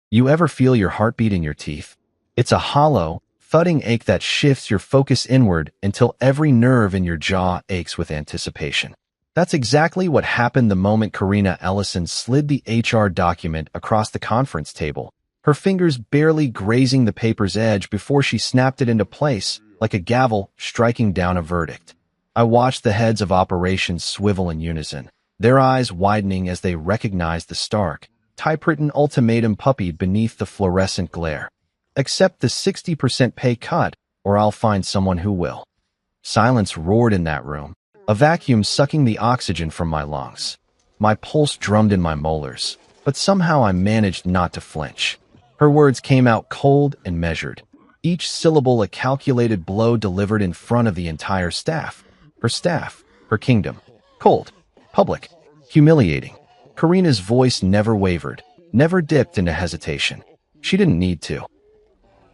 You ever feel your heartbeat in your teeth? It's a hollow, thudding ache that shifts your focus inward until every nerve in your jaw aches with anticipation. That's exactly what happened the moment Karina Ellison slid the HR document across the conference table, her fingers barely grazing the paper's edge before she snapped it into place like a gavel striking down a verdict. I watched the heads of operations swivel in unison, their eyes widening as they recognized the stark, typewritten ultimatum puppied beneath the fluorescent glare. Accept the 60% pay cut, or I'll find someone who will. Silence roared in that room, a vacuum sucking the oxygen from my lungs. My pulse drummed in my molars, but somehow I managed not to flinch. Her words came out cold and measured, each syllable a calculated blow delivered in front of the entire staff, her kingdom. Cold, public, humiliating. Karina's voice never wavered, never dipped into hesitation. She didn't need to.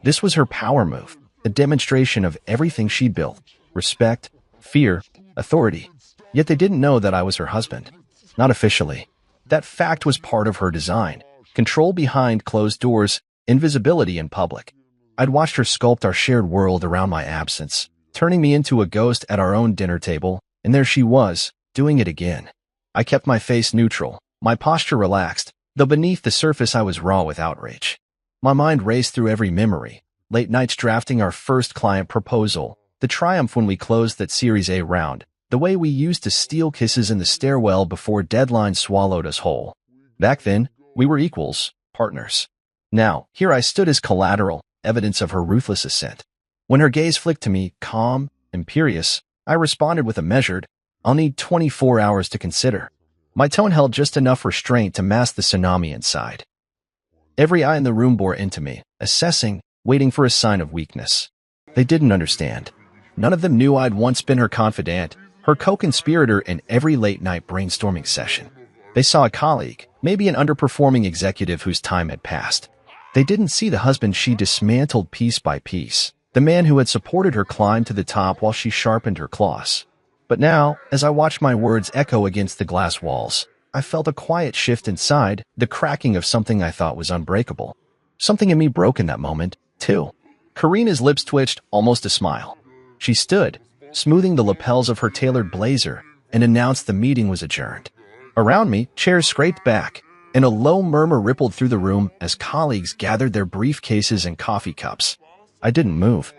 This was her power move, a demonstration of everything she built: respect, fear, authority. Yet they didn't know that I was her husband. Not officially. That fact was part of her design. Control behind closed doors, invisibility in public. I'd watched her sculpt our shared world around my absence, turning me into a ghost at our own dinner table, and there she was, doing it again. I kept my face neutral, my posture relaxed, though beneath the surface I was raw with outrage. My mind raced through every memory: late nights drafting our first client proposal, the triumph when we closed that Series A round, the way we used to steal kisses in the stairwell before deadlines swallowed us whole. Back then, we were equals, partners. Now, here I stood as collateral, evidence of her ruthless ascent. When her gaze flicked to me, calm, imperious, I responded with a measured, "I'll need 24 hours to consider." My tone held just enough restraint to mask the tsunami inside. Every eye in the room bore into me, assessing, waiting for a sign of weakness. They didn't understand. None of them knew I'd once been her confidant, her co-conspirator in every late-night brainstorming session. They saw a colleague, maybe an underperforming executive whose time had passed. They didn't see the husband she dismantled piece by piece, the man who had supported her climb to the top while she sharpened her claws. But now, as I watched my words echo against the glass walls, I felt a quiet shift inside, the cracking of something I thought was unbreakable. Something in me broke in that moment, too. Karina's lips twitched, almost a smile. She stood, smoothing the lapels of her tailored blazer, and announced the meeting was adjourned. Around me, chairs scraped back, and a low murmur rippled through the room as colleagues gathered their briefcases and coffee cups. I didn't move.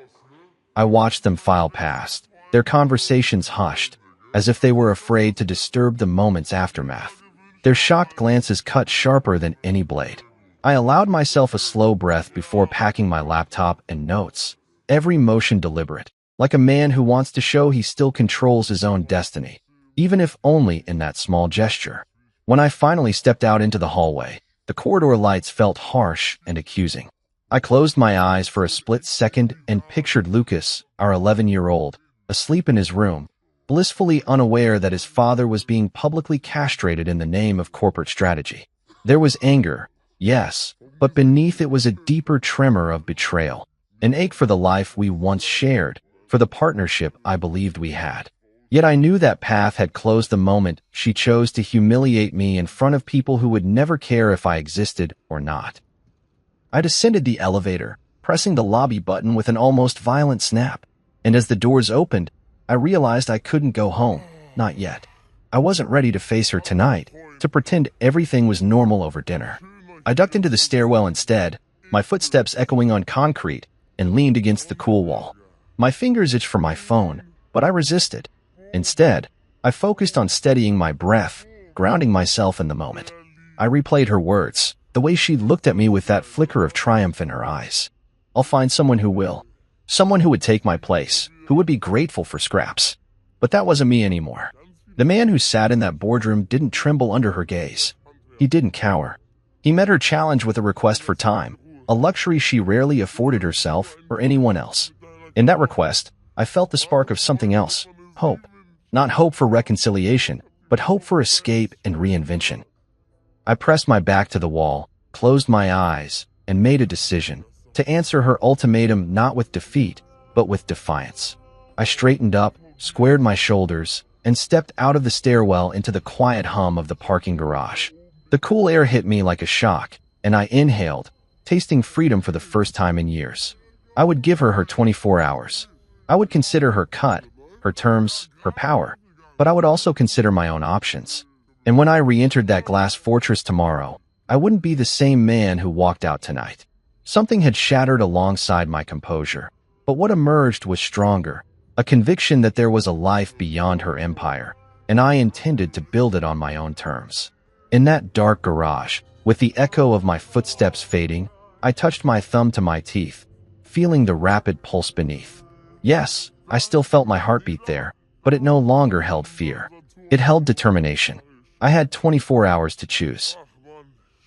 I watched them file past, their conversations hushed, as if they were afraid to disturb the moment's aftermath. Their shocked glances cut sharper than any blade. I allowed myself a slow breath before packing my laptop and notes, every motion deliberate, like a man who wants to show he still controls his own destiny, even if only in that small gesture. When I finally stepped out into the hallway, the corridor lights felt harsh and accusing. I closed my eyes for a split second and pictured Lucas, our 11-year-old, asleep in his room, blissfully unaware that his father was being publicly castrated in the name of corporate strategy. There was anger, yes, but beneath it was a deeper tremor of betrayal, an ache for the life we once shared, for the partnership I believed we had. Yet I knew that path had closed the moment she chose to humiliate me in front of people who would never care if I existed or not. I descended the elevator, pressing the lobby button with an almost violent snap, and as the doors opened, I realized I couldn't go home, not yet. I wasn't ready to face her tonight, to pretend everything was normal over dinner. I ducked into the stairwell instead, my footsteps echoing on concrete, and leaned against the cool wall. My fingers itched for my phone, but I resisted. Instead, I focused on steadying my breath, grounding myself in the moment. I replayed her words, the way she looked at me with that flicker of triumph in her eyes. I'll find someone who will. Someone who would take my place, who would be grateful for scraps. But that wasn't me anymore. The man who sat in that boardroom didn't tremble under her gaze. He didn't cower. He met her challenge with a request for time, a luxury she rarely afforded herself or anyone else. In that request, I felt the spark of something else, hope. Not hope for reconciliation, but hope for escape and reinvention. I pressed my back to the wall, closed my eyes, and made a decision to answer her ultimatum not with defeat, but with defiance. I straightened up, squared my shoulders, and stepped out of the stairwell into the quiet hum of the parking garage. The cool air hit me like a shock, and I inhaled, tasting freedom for the first time in years. I would give her 24 hours. I would consider her cut, her terms, her power, but I would also consider my own options. And when I re-entered that glass fortress tomorrow, I wouldn't be the same man who walked out tonight. Something had shattered alongside my composure, but what emerged was stronger, a conviction that there was a life beyond her empire, and I intended to build it on my own terms. In that dark garage, with the echo of my footsteps fading, I touched my thumb to my teeth, feeling the rapid pulse beneath. Yes, I still felt my heartbeat there, but it no longer held fear. It held determination. I had 24 hours to choose.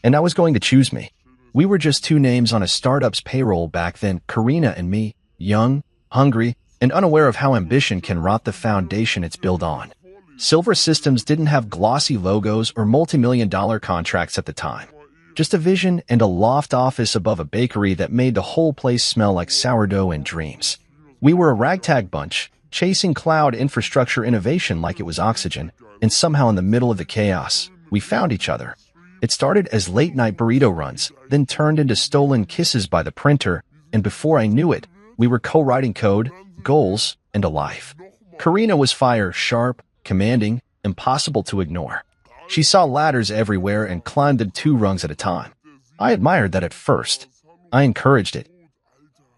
And I was going to choose me. We were just two names on a startup's payroll back then, Karina and me, young, hungry, and unaware of how ambition can rot the foundation it's built on. Silver Systems didn't have glossy logos or multi-million-dollar contracts at the time. Just a vision and a loft office above a bakery that made the whole place smell like sourdough and dreams. We were a ragtag bunch, chasing cloud infrastructure innovation like it was oxygen, and somehow in the middle of the chaos, we found each other. It started as late-night burrito runs, then turned into stolen kisses by the printer, and before I knew it, we were co-writing code, goals, and a life. Karina was fire, sharp, commanding, impossible to ignore. She saw ladders everywhere and climbed them 2 rungs at a time. I admired that at first. I encouraged it,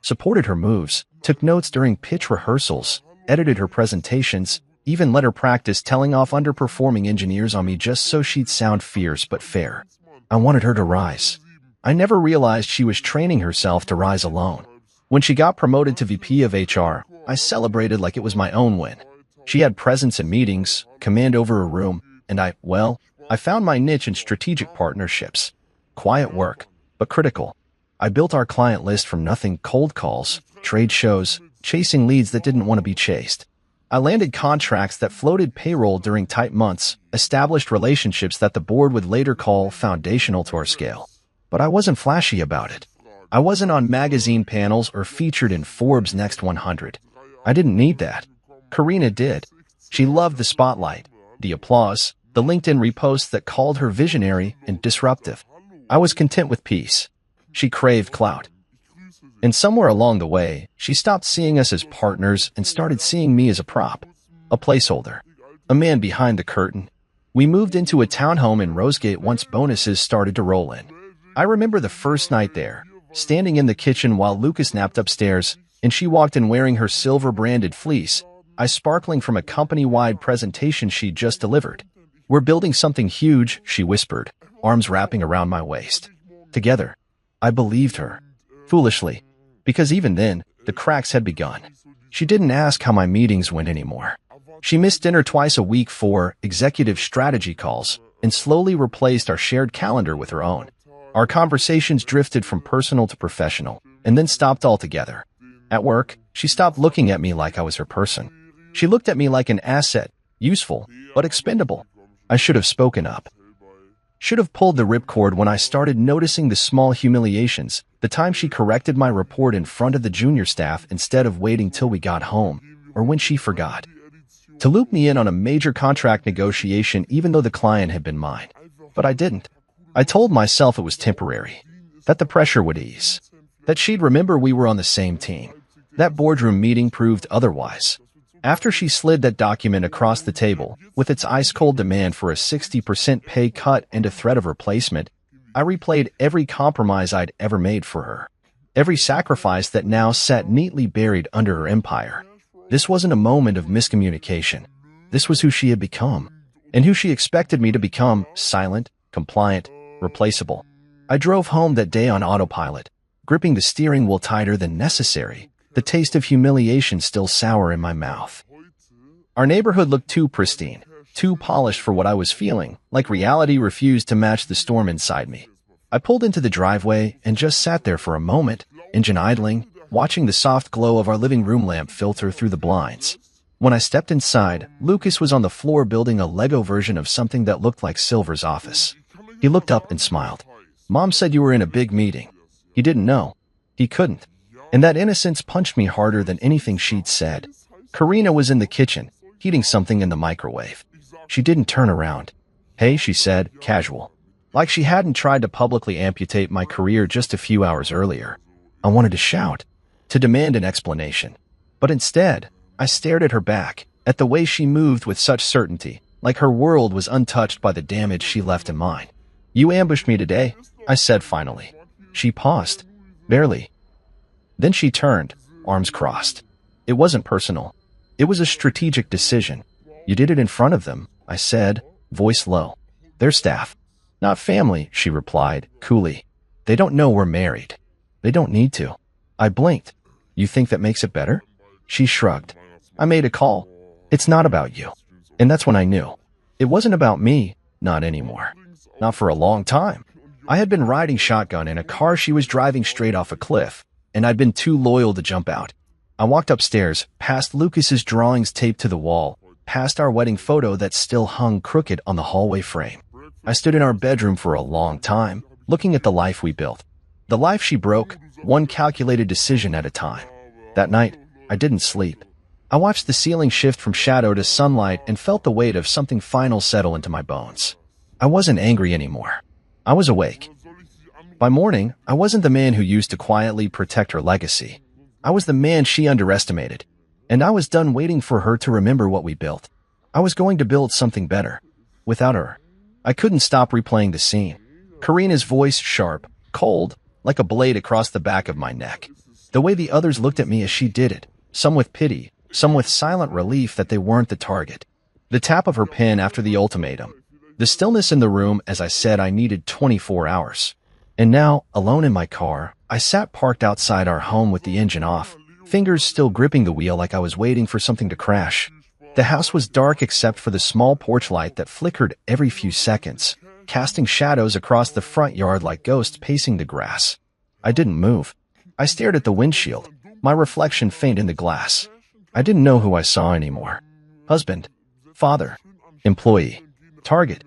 supported her moves, took notes during pitch rehearsals, edited her presentations, even let her practice telling off underperforming engineers on me just so she'd sound fierce but fair. I wanted her to rise. I never realized she was training herself to rise alone. When she got promoted to VP of HR, I celebrated like it was my own win. She had presence in meetings, command over a room, and I found my niche in strategic partnerships. Quiet work, but critical. I built our client list from nothing: cold calls, trade shows, chasing leads that didn't want to be chased. I landed contracts that floated payroll during tight months, established relationships that the board would later call foundational to our scale. But I wasn't flashy about it. I wasn't on magazine panels or featured in Forbes' Next 100. I didn't need that. Karina did. She loved the spotlight, the applause, the LinkedIn reposts that called her visionary and disruptive. I was content with peace. She craved clout. And somewhere along the way, she stopped seeing us as partners and started seeing me as a prop, a placeholder, a man behind the curtain. We moved into a townhome in Rosegate once bonuses started to roll in. I remember the first night there, standing in the kitchen while Lucas napped upstairs, and she walked in wearing her silver-branded fleece, eyes sparkling from a company-wide presentation she'd just delivered. "We're building something huge," she whispered, arms wrapping around my waist. Together. I believed her. Foolishly. Because even then, the cracks had begun. She didn't ask how my meetings went anymore. She missed dinner twice a week for executive strategy calls and slowly replaced our shared calendar with her own. Our conversations drifted from personal to professional and then stopped altogether. At work, she stopped looking at me like I was her person. She looked at me like an asset, useful, but expendable. I should have spoken up. Should have pulled the ripcord when I started noticing the small humiliations, the time she corrected my report in front of the junior staff instead of waiting till we got home, or when she forgot to loop me in on a major contract negotiation even though the client had been mine. But I didn't. I told myself it was temporary, that the pressure would ease, that she'd remember we were on the same team. That boardroom meeting proved otherwise. After she slid that document across the table, with its ice-cold demand for a 60% pay cut and a threat of replacement, I replayed every compromise I'd ever made for her. Every sacrifice that now sat neatly buried under her empire. This wasn't a moment of miscommunication. This was who she had become, and who she expected me to become: silent, compliant, replaceable. I drove home that day on autopilot, gripping the steering wheel tighter than necessary, the taste of humiliation still sour in my mouth. Our neighborhood looked too pristine, too polished for what I was feeling, like reality refused to match the storm inside me. I pulled into the driveway and just sat there for a moment, engine idling, watching the soft glow of our living room lamp filter through the blinds. When I stepped inside, Lucas was on the floor building a Lego version of something that looked like Silver's office. He looked up and smiled. "Mom said you were in a big meeting." He didn't know. He couldn't. And that innocence punched me harder than anything she'd said. Karina was in the kitchen, heating something in the microwave. She didn't turn around. "Hey," she said, casual. like she hadn't tried to publicly amputate my career just a few hours earlier. I wanted to shout, to demand an explanation. But instead, I stared at her back, at the way she moved with such certainty, like her world was untouched by the damage she left in mine. "You ambushed me today," I said finally. She paused. "Barely." Then she turned, arms crossed. "It wasn't personal. It was a strategic decision. You did it in front of them," I said, voice low. "They're staff. Not family," she replied, coolly. "They don't know we're married. They don't need to." I blinked. "You think that makes it better?" She shrugged. "I made a call. It's not about you." And that's when I knew. It wasn't about me, not anymore. Not for a long time. I had been riding shotgun in a car she was driving straight off a cliff, and I'd been too loyal to jump out. I walked upstairs, past Lucas's drawings taped to the wall, past our wedding photo that still hung crooked on the hallway frame. I stood in our bedroom for a long time, looking at the life we built. The life she broke, one calculated decision at a time. That night, I didn't sleep. I watched the ceiling shift from shadow to sunlight and felt the weight of something final settle into my bones. I wasn't angry anymore. I was awake. By morning, I wasn't the man who used to quietly protect her legacy. I was the man she underestimated. And I was done waiting for her to remember what we built. I was going to build something better. Without her. I couldn't stop replaying the scene. Karina's voice sharp, cold, like a blade across the back of my neck. The way the others looked at me as she did it, some with pity, some with silent relief that they weren't the target. The tap of her pen after the ultimatum. The stillness in the room as I said I needed 24 hours. And now, alone in my car, I sat parked outside our home with the engine off, fingers still gripping the wheel like I was waiting for something to crash. The house was dark except for the small porch light that flickered every few seconds, casting shadows across the front yard like ghosts pacing the grass. I didn't move. I stared at the windshield, my reflection faint in the glass. I didn't know who I saw anymore. Husband, father, employee, target.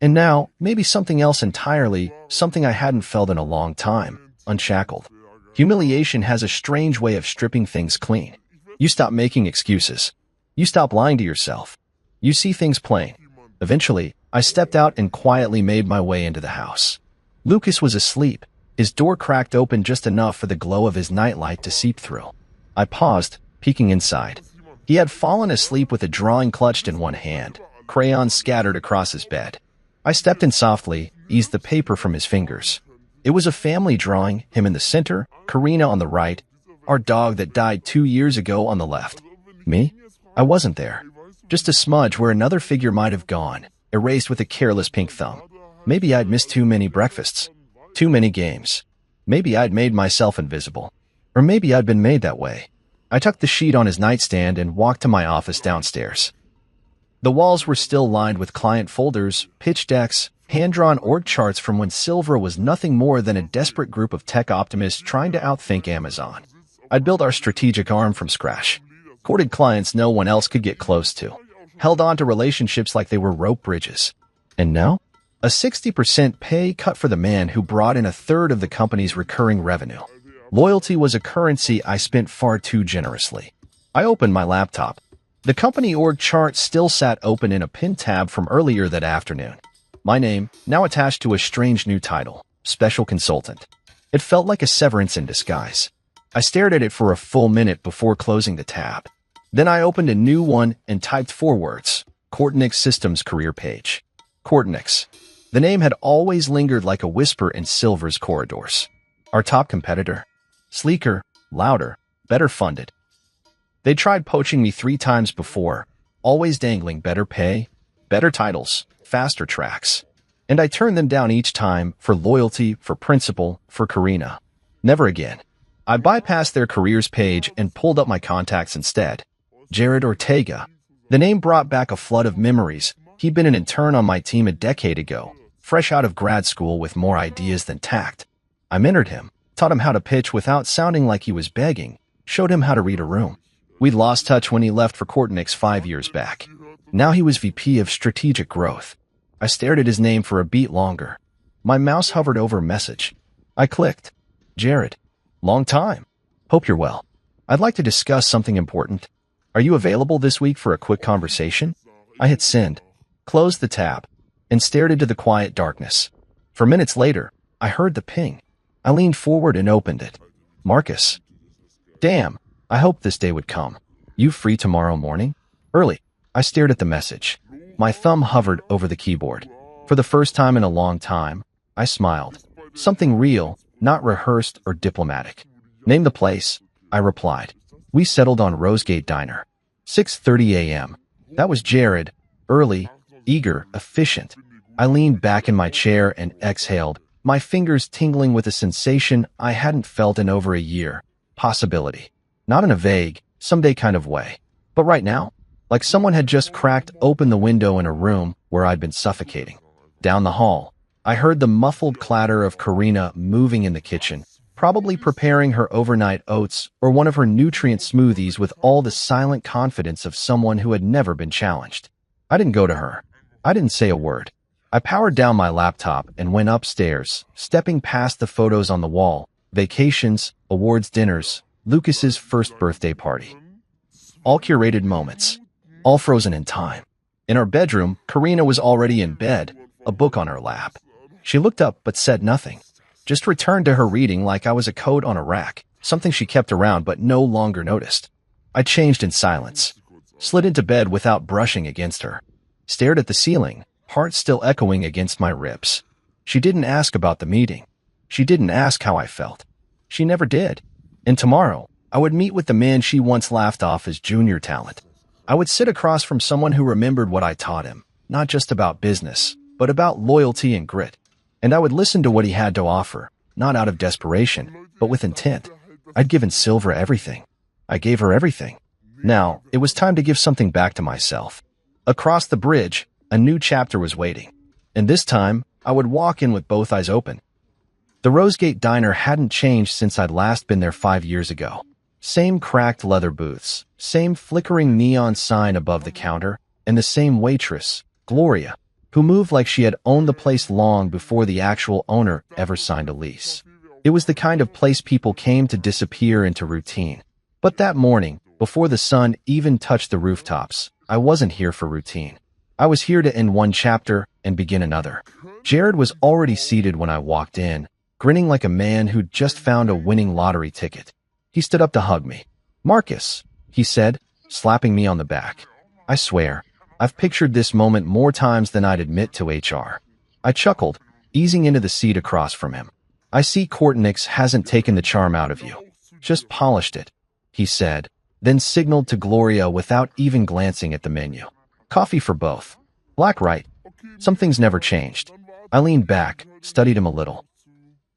And now, maybe something else entirely, something I hadn't felt in a long time, unshackled. Humiliation has a strange way of stripping things clean. You stop making excuses. You stop lying to yourself. You see things plain. Eventually, I stepped out and quietly made my way into the house. Lucas was asleep, his door cracked open just enough for the glow of his nightlight to seep through. I paused, peeking inside. He had fallen asleep with a drawing clutched in one hand, crayons scattered across his bed. I stepped in softly, eased the paper from his fingers. It was a family drawing, him in the center, Karina on the right, our dog that died 2 years ago on the left. Me? I wasn't there. Just a smudge where another figure might have gone, erased with a careless pink thumb. Maybe I'd missed too many breakfasts. Too many games. Maybe I'd made myself invisible. Or maybe I'd been made that way. I tucked the sheet on his nightstand and walked to my office downstairs. The walls were still lined with client folders, pitch decks, hand-drawn org charts from when Silvera was nothing more than a desperate group of tech optimists trying to outthink Amazon. I'd built our strategic arm from scratch. Courted clients no one else could get close to. Held on to relationships like they were rope bridges. And now? A 60% pay cut for the man who brought in a third of the company's recurring revenue. Loyalty was a currency I spent far too generously. I opened my laptop. The company org chart still sat open in a pinned tab from earlier that afternoon. My name, now attached to a strange new title, Special Consultant. It felt like a severance in disguise. I stared at it for a full minute before closing the tab. Then I opened a new one and typed 4 words, Kortenix Systems career page. Kortenix. The name had always lingered like a whisper in Silvera's corridors. Our top competitor. Sleeker, louder, better funded. They tried poaching me 3 times before, always dangling better pay, better titles, faster tracks. And I turned them down each time for loyalty, for principle, for Karina. Never again. I bypassed their careers page and pulled up my contacts instead. Jared Ortega. The name brought back a flood of memories. He'd been an intern on my team a decade ago, fresh out of grad school with more ideas than tact. I mentored him, taught him how to pitch without sounding like he was begging, showed him how to read a room. We'd lost touch when he left for Kortenix 5 years back. Now he was VP of Strategic Growth. I stared at his name for a beat longer. My mouse hovered over a message. I clicked. Jared. Long time. Hope you're well. I'd like to discuss something important. Are you available this week for a quick conversation? I hit send. Closed the tab. and stared into the quiet darkness. For minutes later, I heard the ping. I leaned forward and opened it. Marcus. Damn, I hoped this day would come. You free tomorrow morning? Early. I stared at the message. My thumb hovered over the keyboard. For the first time in a long time, I smiled. Something real, not rehearsed or diplomatic. Name the place, I replied. We settled on Rosegate Diner. 6:30 a.m. That was Jared. Early, eager, efficient. I leaned back in my chair and exhaled, my fingers tingling with a sensation I hadn't felt in over a year. Possibility. Not in a vague, someday kind of way. But right now, like someone had just cracked open the window in a room where I'd been suffocating. Down the hall, I heard the muffled clatter of Karina moving in the kitchen, probably preparing her overnight oats or one of her nutrient smoothies with all the silent confidence of someone who had never been challenged. I didn't go to her. I didn't say a word. I powered down my laptop and went upstairs, stepping past the photos on the wall, vacations, awards dinners, Lucas's first birthday party. All curated moments, all frozen in time. In our bedroom, Karina was already in bed, a book on her lap. She looked up but said nothing, just returned to her reading like I was a coat on a rack, something she kept around but no longer noticed. I changed in silence, slid into bed without brushing against her, stared at the ceiling, heart still echoing against my ribs. She didn't ask about the meeting. She didn't ask how I felt. She never did. And tomorrow, I would meet with the man she once laughed off as junior talent. I would sit across from someone who remembered what I taught him, not just about business, but about loyalty and grit. And I would listen to what he had to offer, not out of desperation, but with intent. I'd given Silvra everything. I gave her everything. Now, it was time to give something back to myself. Across the bridge, a new chapter was waiting. And this time, I would walk in with both eyes open. The Rosegate Diner hadn't changed since I'd last been there 5 years ago. Same cracked leather booths, same flickering neon sign above the counter, and the same waitress, Gloria, who moved like she had owned the place long before the actual owner ever signed a lease. It was the kind of place people came to disappear into routine. But that morning, before the sun even touched the rooftops, I wasn't here for routine. I was here to end one chapter and begin another. Jared was already seated when I walked in, grinning like a man who'd just found a winning lottery ticket. He stood up to hug me. Marcus, he said, slapping me on the back. I swear, I've pictured this moment more times than I'd admit to HR. I chuckled, easing into the seat across from him. I see Kortnix hasn't taken the charm out of you. Just polished it, he said, then signaled to Gloria without even glancing at the menu. Coffee for both. Black, right? Some things never changed. I leaned back, studied him a little.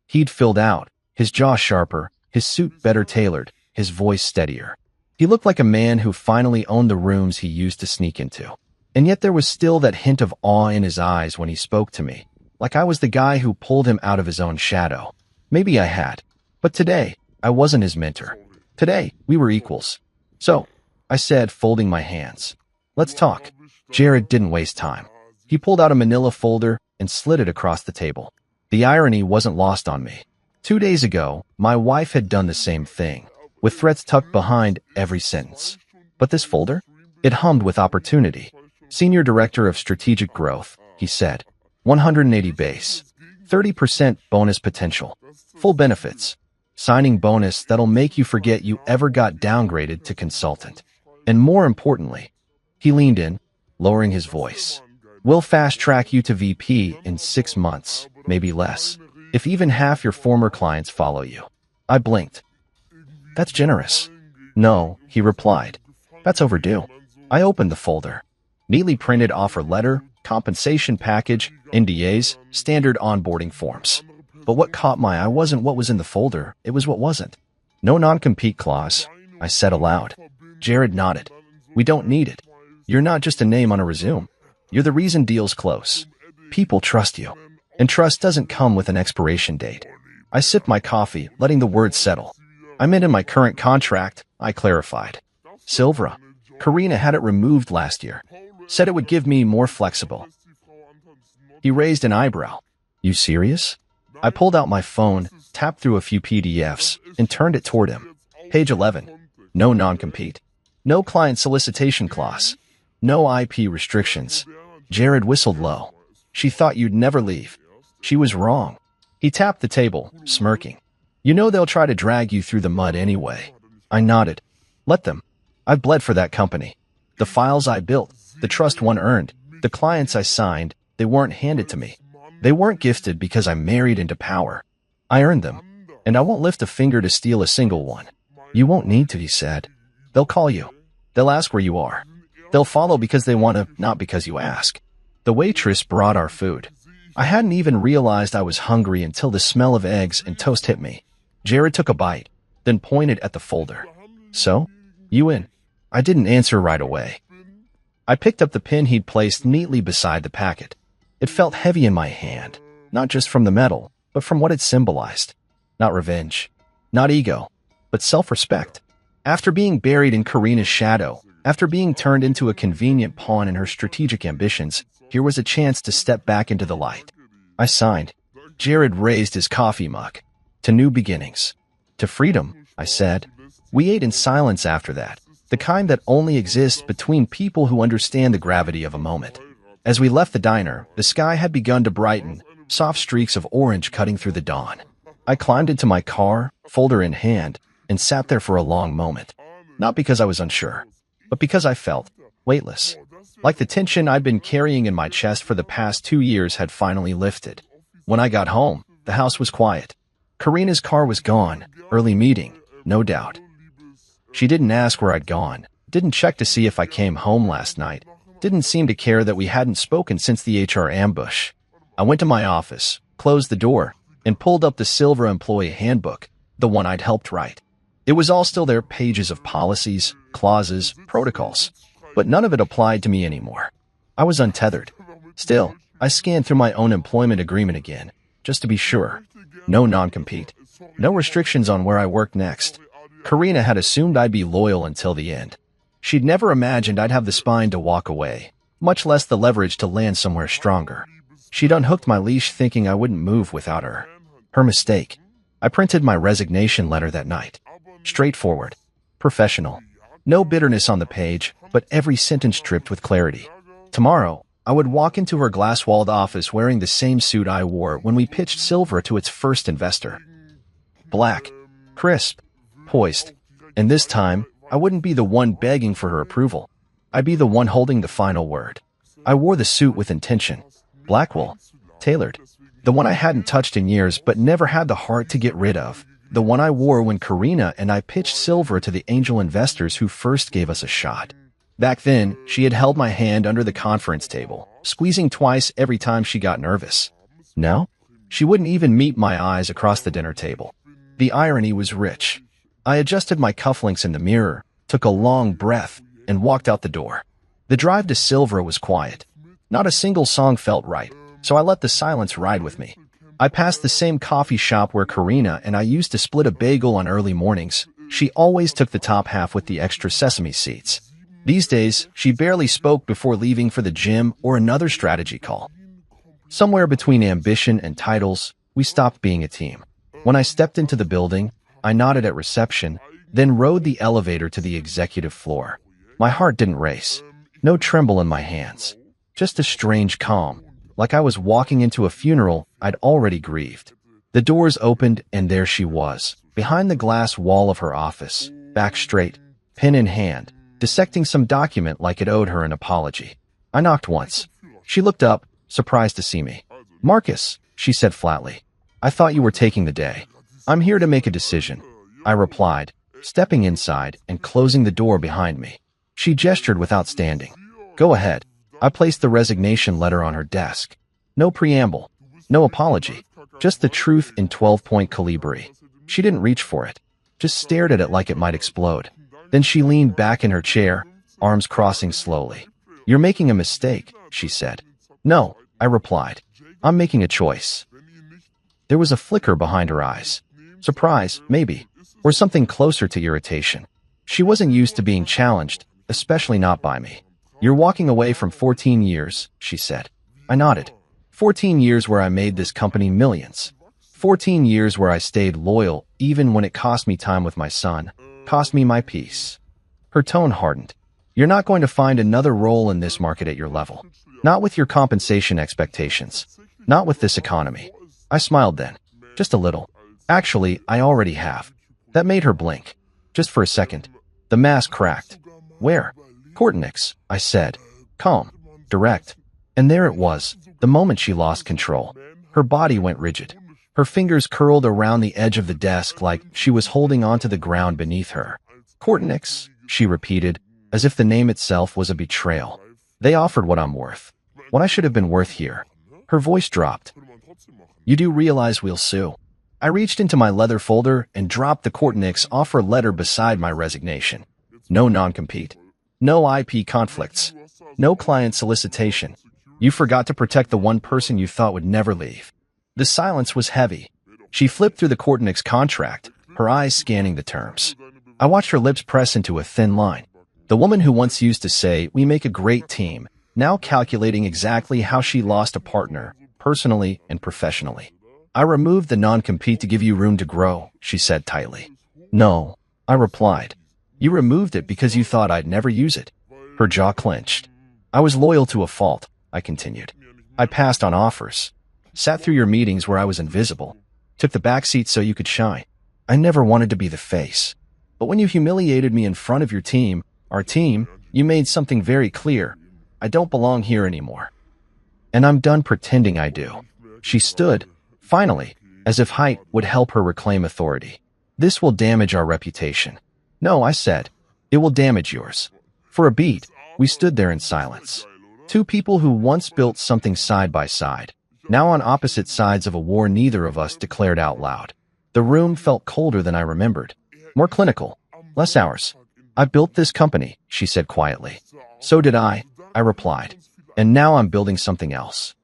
He'd filled out, his jaw sharper, his suit better tailored, his voice steadier. He looked like a man who finally owned the rooms he used to sneak into. And yet there was still that hint of awe in his eyes when he spoke to me, like I was the guy who pulled him out of his own shadow. Maybe I had. But today, I wasn't his mentor. Today, we were equals. So, I said, folding my hands. Let's talk. Jared didn't waste time. He pulled out a manila folder and slid it across the table. The irony wasn't lost on me. 2 days ago, my wife had done the same thing, with threats tucked behind every sentence. But this folder? It hummed with opportunity. Senior Director of Strategic Growth, he said. 180 base. 30% bonus potential. Full benefits. Signing bonus that'll make you forget you ever got downgraded to consultant. And more importantly, he leaned in, lowering his voice. We'll fast-track you to VP in 6 months, maybe less, if even half your former clients follow you. I blinked. That's generous. No, he replied. That's overdue. I opened the folder. Neatly printed offer letter, compensation package, NDAs, standard onboarding forms. But what caught my eye wasn't what was in the folder, it was what wasn't. No non-compete clause, I said aloud. Jared nodded. We don't need it. You're not just a name on a resume. You're the reason deals close. People trust you. And trust doesn't come with an expiration date. I sipped my coffee, letting the words settle. I meant in my current contract, I clarified. Silvra. Karina had it removed last year. Said it would give me more flexible. He raised an eyebrow. You serious? I pulled out my phone, tapped through a few PDFs, and turned it toward him. Page 11. No non-compete. No client solicitation clause. No IP restrictions. Jared whistled low. She thought you'd never leave. She was wrong. He tapped the table, smirking. You know they'll try to drag you through the mud anyway. I nodded. Let them. I've bled for that company. The files I built, the trust one earned, the clients I signed, they weren't handed to me. They weren't gifted because I married into power. I earned them, and I won't lift a finger to steal a single one. You won't need to, he said. They'll call you. They'll ask where you are. They'll follow because they want to, not because you ask. The waitress brought our food. I hadn't even realized I was hungry until the smell of eggs and toast hit me. Jared took a bite, then pointed at the folder. So? You in? I didn't answer right away. I picked up the pin he'd placed neatly beside the packet. It felt heavy in my hand, not just from the metal, but from what it symbolized. Not revenge, not ego, but self-respect. After being buried in Karina's shadow, after being turned into a convenient pawn in her strategic ambitions, here was a chance to step back into the light. I signed. Jared raised his coffee mug. To new beginnings. To freedom, I said. We ate in silence after that, the kind that only exists between people who understand the gravity of a moment. As we left the diner, the sky had begun to brighten, soft streaks of orange cutting through the dawn. I climbed into my car, folder in hand, and sat there for a long moment. Not because I was unsure, but because I felt weightless. Like the tension I'd been carrying in my chest for the past 2 years had finally lifted. When I got home, the house was quiet. Karina's car was gone. Early meeting, no doubt. She didn't ask where I'd gone, didn't check to see if I came home last night, didn't seem to care that we hadn't spoken since the HR ambush. I went to my office, closed the door, and pulled up the Silver Employee Handbook, the one I'd helped write. It was all still there, pages of policies, clauses, protocols, but none of it applied to me anymore. I was untethered. Still, I scanned through my own employment agreement again, just to be sure. No non-compete. No restrictions on where I worked next. Karina had assumed I'd be loyal until the end. She'd never imagined I'd have the spine to walk away, much less the leverage to land somewhere stronger. She'd unhooked my leash thinking I wouldn't move without her. Her mistake. I printed my resignation letter that night. Straightforward. Professional. No bitterness on the page, but every sentence dripped with clarity. Tomorrow, I would walk into her glass-walled office wearing the same suit I wore when we pitched Silver to its first investor. Black. Crisp. Poised. And this time, I wouldn't be the one begging for her approval. I'd be the one holding the final word. I wore the suit with intention. Blackwell. Tailored. The one I hadn't touched in years but never had the heart to get rid of. The one I wore when Karina and I pitched Silver to the angel investors who first gave us a shot. Back then, she had held my hand under the conference table, squeezing twice every time she got nervous. Now, she wouldn't even meet my eyes across the dinner table. The irony was rich. I adjusted my cufflinks in the mirror, took a long breath, and walked out the door. The drive to Silver was quiet. Not a single song felt right, so I let the silence ride with me. I passed the same coffee shop where Karina and I used to split a bagel on early mornings. She always took the top half with the extra sesame seeds. These days, she barely spoke before leaving for the gym or another strategy call. Somewhere between ambition and titles, we stopped being a team. When I stepped into the building, I nodded at reception, then rode the elevator to the executive floor. My heart didn't race. No tremble in my hands. Just a strange calm, like I was walking into a funeral I'd already grieved. The doors opened and there she was, behind the glass wall of her office, back straight, pen in hand, dissecting some document like it owed her an apology. I knocked once. She looked up, surprised to see me. Marcus, she said flatly. I thought you were taking the day. I'm here to make a decision, I replied, stepping inside and closing the door behind me. She gestured without standing. Go ahead. I placed the resignation letter on her desk. No preamble, no apology, just the truth in 12-point calibri. She didn't reach for it, just stared at it like it might explode. Then she leaned back in her chair, arms crossing slowly. You're making a mistake, she said. No, I replied. I'm making a choice. There was a flicker behind her eyes. Surprise, maybe, or something closer to irritation. She wasn't used to being challenged, especially not by me. You're walking away from 14 years, she said. I nodded. 14 years where I made this company millions. 14 years where I stayed loyal even when it cost me time with my son, cost me my peace. Her tone hardened. You're not going to find another role in this market at your level. Not with your compensation expectations. Not with this economy. I smiled then. Just a little. Actually, I already have. That made her blink. Just for a second. The mask cracked. Where? Kortenix, I said. Calm. Direct. And there it was, the moment she lost control. Her body went rigid. Her fingers curled around the edge of the desk like she was holding onto the ground beneath her. Kortenix, she repeated, as if the name itself was a betrayal. They offered what I'm worth. What I should have been worth here. Her voice dropped. You do realize we'll sue. I reached into my leather folder and dropped the Kortenix offer letter beside my resignation. No non-compete. No IP conflicts. No client solicitation. You forgot to protect the one person you thought would never leave. The silence was heavy. She flipped through the Kortenix contract, her eyes scanning the terms. I watched her lips press into a thin line. The woman who once used to say, "We make a great team," now calculating exactly how she lost a partner, personally and professionally. I removed the non-compete to give you room to grow, she said tightly. No, I replied. You removed it because you thought I'd never use it. Her jaw clenched. I was loyal to a fault, I continued. I passed on offers. Sat through your meetings where I was invisible. Took the back seat so you could shine. I never wanted to be the face. But when you humiliated me in front of your team, our team, you made something very clear. I don't belong here anymore. And I'm done pretending I do. She stood, finally, as if height would help her reclaim authority. This will damage our reputation. No, I said. It will damage yours. For a beat, we stood there in silence. Two people who once built something side by side, now on opposite sides of a war neither of us declared out loud. The room felt colder than I remembered. More clinical. Less hours. I built this company, she said quietly. So did I replied. And now I'm building something else.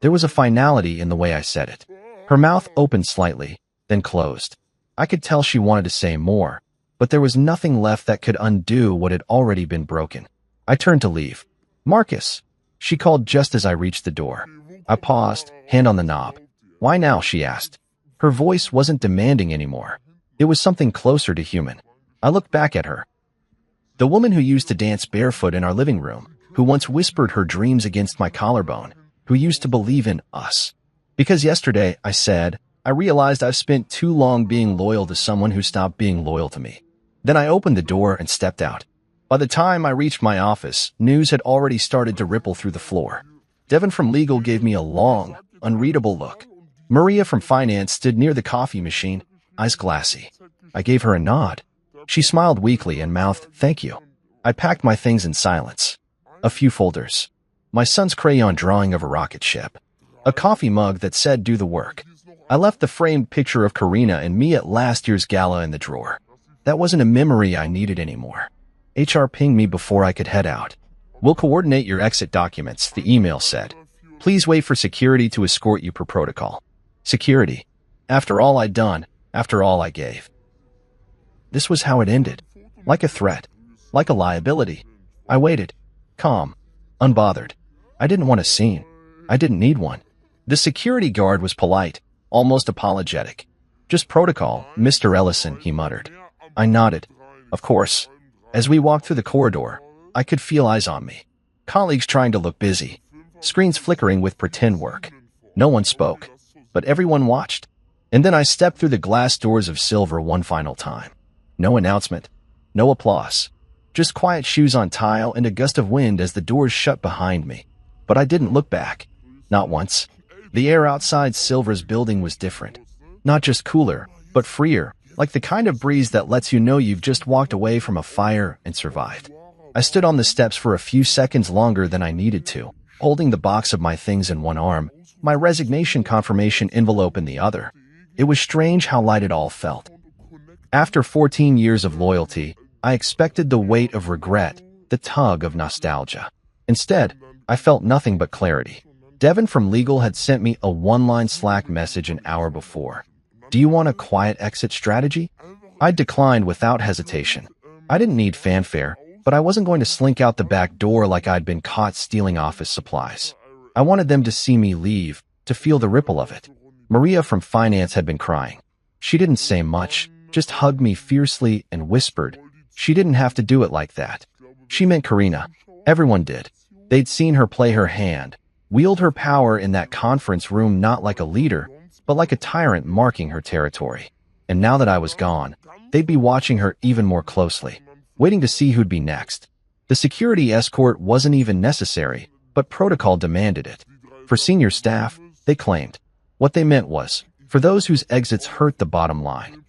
There was a finality in the way I said it. Her mouth opened slightly, then closed. I could tell she wanted to say more, but there was nothing left that could undo what had already been broken. I turned to leave. Marcus, she called just as I reached the door. I paused, hand on the knob. Why now, she asked. Her voice wasn't demanding anymore. It was something closer to human. I looked back at her. The woman who used to dance barefoot in our living room, who once whispered her dreams against my collarbone, who used to believe in us. Because yesterday, I said, I realized I've spent too long being loyal to someone who stopped being loyal to me. Then I opened the door and stepped out. By the time I reached my office, news had already started to ripple through the floor. Devin from legal gave me a long, unreadable look. Maria from finance stood near the coffee machine, eyes glassy. I gave her a nod. She smiled weakly and mouthed, "Thank you." I packed my things in silence. A few folders. My son's crayon drawing of a rocket ship. A coffee mug that said, "Do the work." I left the framed picture of Karina and me at last year's gala in the drawer. That wasn't a memory I needed anymore. HR pinged me before I could head out. We'll coordinate your exit documents, the email said. Please wait for security to escort you per protocol. Security. After all I'd done, after all I gave. This was how it ended. Like a threat. Like a liability. I waited. Calm. Unbothered. I didn't want a scene. I didn't need one. The security guard was polite, almost apologetic. Just protocol, Mr. Ellison, he muttered. I nodded. Of course. As we walked through the corridor, I could feel eyes on me. Colleagues trying to look busy. Screens flickering with pretend work. No one spoke, but everyone watched. And then I stepped through the glass doors of silver one final time. No announcement. No applause. Just quiet shoes on tile and a gust of wind as the doors shut behind me. But I didn't look back. Not once. The air outside Silver's building was different. Not just cooler, but freer, like the kind of breeze that lets you know you've just walked away from a fire and survived. I stood on the steps for a few seconds longer than I needed to, holding the box of my things in one arm, my resignation confirmation envelope in the other. It was strange how light it all felt. After 14 years of loyalty, I expected the weight of regret, the tug of nostalgia. Instead, I felt nothing but clarity. Devin from legal had sent me a one-line Slack message an hour before. Do you want a quiet exit strategy? I declined without hesitation. I didn't need fanfare, but I wasn't going to slink out the back door like I'd been caught stealing office supplies. I wanted them to see me leave, to feel the ripple of it. Maria from finance had been crying. She didn't say much, just hugged me fiercely and whispered. She didn't have to do it like that. She meant Karina. Everyone did. They'd seen her play her hand, wield her power in that conference room not like a leader, but like a tyrant marking her territory. And now that I was gone, they'd be watching her even more closely, waiting to see who'd be next. The security escort wasn't even necessary, but protocol demanded it. For senior staff, they claimed. What they meant was, for those whose exits hurt the bottom line.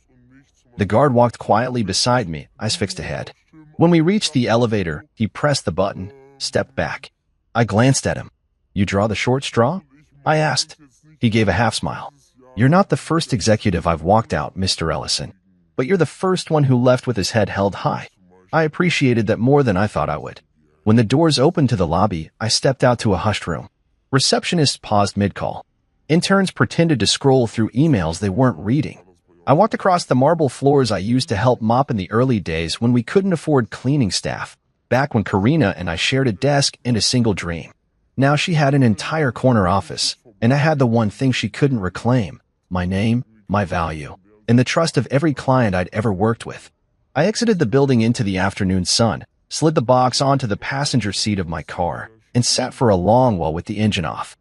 The guard walked quietly beside me, eyes fixed ahead. When we reached the elevator, he pressed the button, stepped back. I glanced at him. "You draw the short straw?" I asked. He gave a half smile. "You're not the first executive I've walked out, Mr. Ellison, but you're the first one who left with his head held high." I appreciated that more than I thought I would. When the doors opened to the lobby, I stepped out to a hushed room. Receptionists paused mid-call. Interns pretended to scroll through emails they weren't reading. I walked across the marble floors I used to help mop in the early days when we couldn't afford cleaning staff, back when Karina and I shared a desk and a single dream. Now she had an entire corner office, and I had the one thing she couldn't reclaim: my name, my value, and the trust of every client I'd ever worked with. I exited the building into the afternoon sun, slid the box onto the passenger seat of my car, and sat for a long while with the engine off.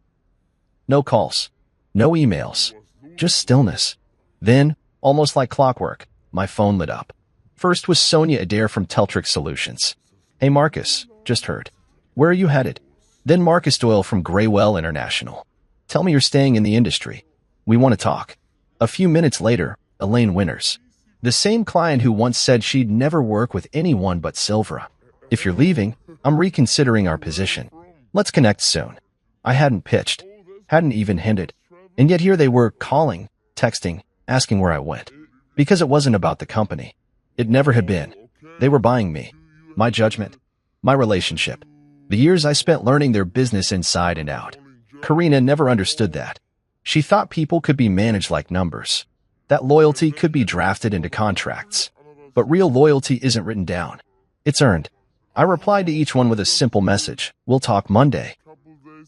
No calls, no emails, just stillness. Then, almost like clockwork, my phone lit up. First was Sonia Adair from Teltrix Solutions. "Hey Marcus, just heard. Where are you headed?" Then Marcus Doyle from Graywell International. "Tell me you're staying in the industry. We want to talk." A few minutes later, Elaine Winters. The same client who once said she'd never work with anyone but Silvera. "If you're leaving, I'm reconsidering our position. Let's connect soon." I hadn't pitched, hadn't even hinted, and yet here they were calling, texting, asking where I went. Because it wasn't about the company. It never had been. They were buying me, my judgment, my relationship, the years I spent learning their business inside and out. Karina never understood that. She thought people could be managed like numbers, that loyalty could be drafted into contracts. But real loyalty isn't written down. It's earned. I replied to each one with a simple message: "We'll talk Monday.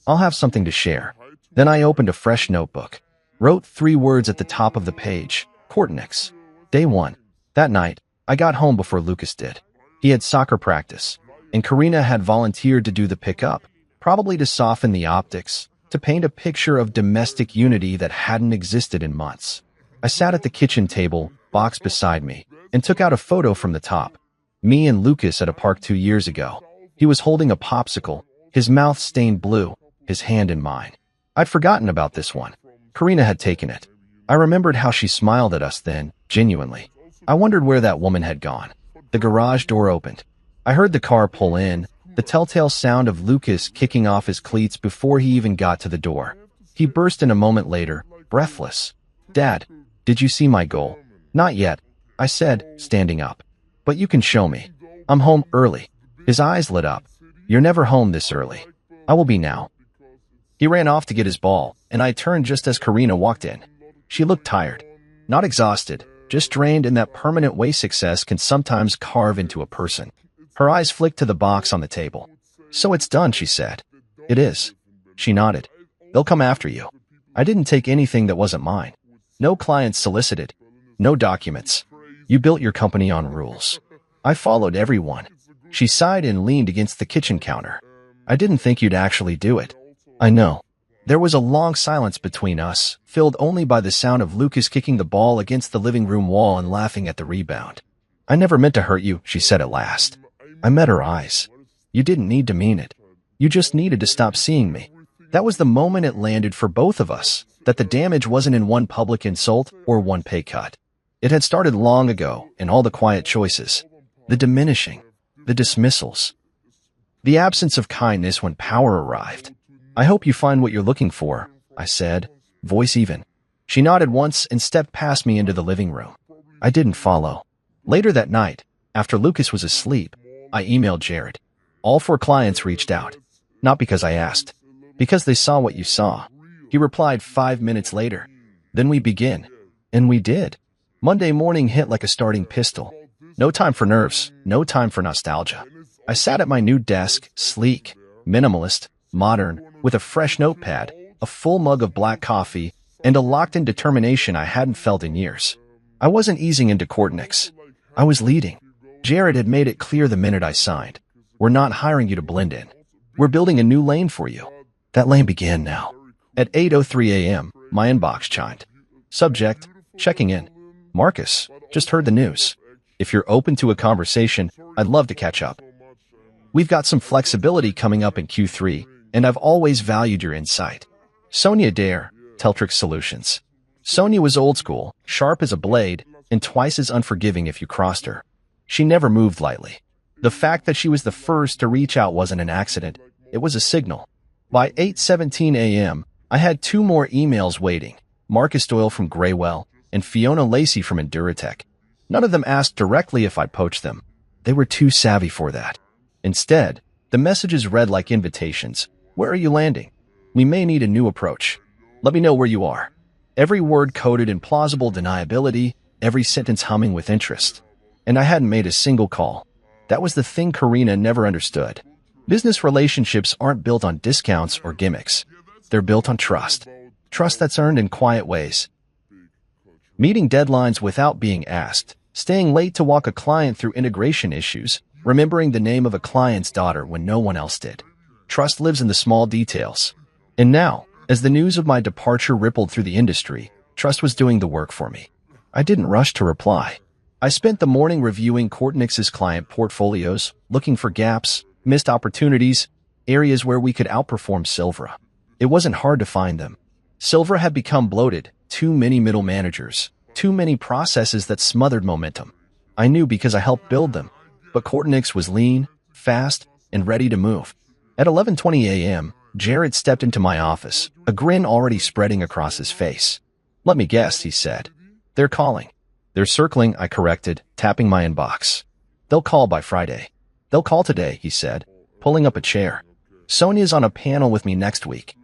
I'll have something to share." Then I opened a fresh notebook, wrote 3 words at the top of the page: Kortnix. Day 1. That night, I got home before Lucas did. He had soccer practice, and Karina had volunteered to do the pickup, probably to soften the optics, to paint a picture of domestic unity that hadn't existed in months. I sat at the kitchen table, box beside me, and took out a photo from the top. Me and Lucas at a park 2 years ago. He was holding a popsicle, his mouth stained blue, his hand in mine. I'd forgotten about this one. Karina had taken it. I remembered how she smiled at us then, genuinely. I wondered where that woman had gone. The garage door opened. I heard the car pull in, the telltale sound of Lucas kicking off his cleats before he even got to the door. He burst in a moment later, breathless. "Dad, did you see my goal?" "Not yet," I said, standing up. "But you can show me. I'm home early." His eyes lit up. "You're never home this early." "I will be now." He ran off to get his ball, and I turned just as Karina walked in. She looked tired. Not exhausted, just drained in that permanent way success can sometimes carve into a person. Her eyes flicked to the box on the table. "So it's done," she said. "It is." She nodded. "They'll come after you." I didn't take anything that wasn't mine. No clients solicited. No documents. You built your company on rules. I followed everyone. She sighed and leaned against the kitchen counter. "I didn't think you'd actually do it." "I know." There was a long silence between us, filled only by the sound of Lucas kicking the ball against the living room wall and laughing at the rebound. "I never meant to hurt you," she said at last. I met her eyes. "You didn't need to mean it. You just needed to stop seeing me." That was the moment it landed for both of us, that the damage wasn't in one public insult or one pay cut. It had started long ago in all the quiet choices, the diminishing, the dismissals, the absence of kindness when power arrived. "I hope you find what you're looking for," I said, voice even. She nodded once and stepped past me into the living room. I didn't follow. Later that night, after Lucas was asleep, I emailed Jared. All 4 clients reached out. Not because I asked. Because they saw what you saw. He replied 5 minutes later. "Then we begin." And we did. Monday morning hit like a starting pistol. No time for nerves, no time for nostalgia. I sat at my new desk, sleek, minimalist, modern, with a fresh notepad, a full mug of black coffee, and a locked-in determination I hadn't felt in years. I wasn't easing into Kortnix. I was leading. Jared had made it clear the minute I signed. "We're not hiring you to blend in. We're building a new lane for you. That lane began now. At 8:03 a.m., my inbox chimed. Subject, checking in. Marcus, just heard the news. If you're open to a conversation, I'd love to catch up. We've got some flexibility coming up in Q3, and I've always valued your insight. Sonia Dare, Teltrix Solutions. Sonia was old school, sharp as a blade, and twice as unforgiving if you crossed her. She never moved lightly. The fact that she was the first to reach out wasn't an accident. It was a signal. By 8:17 a.m., I had 2 more emails waiting, Marcus Doyle from Graywell and Fiona Lacey from Enduratech. None of them asked directly if I'd poached them. They were too savvy for that. Instead, the messages read like invitations. Where are you landing? We may need a new approach. Let me know where you are. Every word coded in plausible deniability, every sentence humming with interest. And I hadn't made a single call. That was the thing Karina never understood. Business relationships aren't built on discounts or gimmicks. They're built on trust. Trust that's earned in quiet ways. Meeting deadlines without being asked, staying late to walk a client through integration issues, remembering the name of a client's daughter when no one else did. Trust lives in the small details. And now, as the news of my departure rippled through the industry, trust was doing the work for me. I didn't rush to reply. I spent the morning reviewing Courtnix's client portfolios, looking for gaps, missed opportunities, areas where we could outperform Silvra. It wasn't hard to find them. Silvra had become bloated, too many middle managers, too many processes that smothered momentum. I knew because I helped build them. But Courtnix was lean, fast, and ready to move. At 11:20 a.m., Jared stepped into my office, a grin already spreading across his face. Let me guess, he said. They're calling. They're circling, I corrected, tapping my inbox. They'll call by Friday. They'll call today, he said, pulling up a chair. Sonia's on a panel with me next week.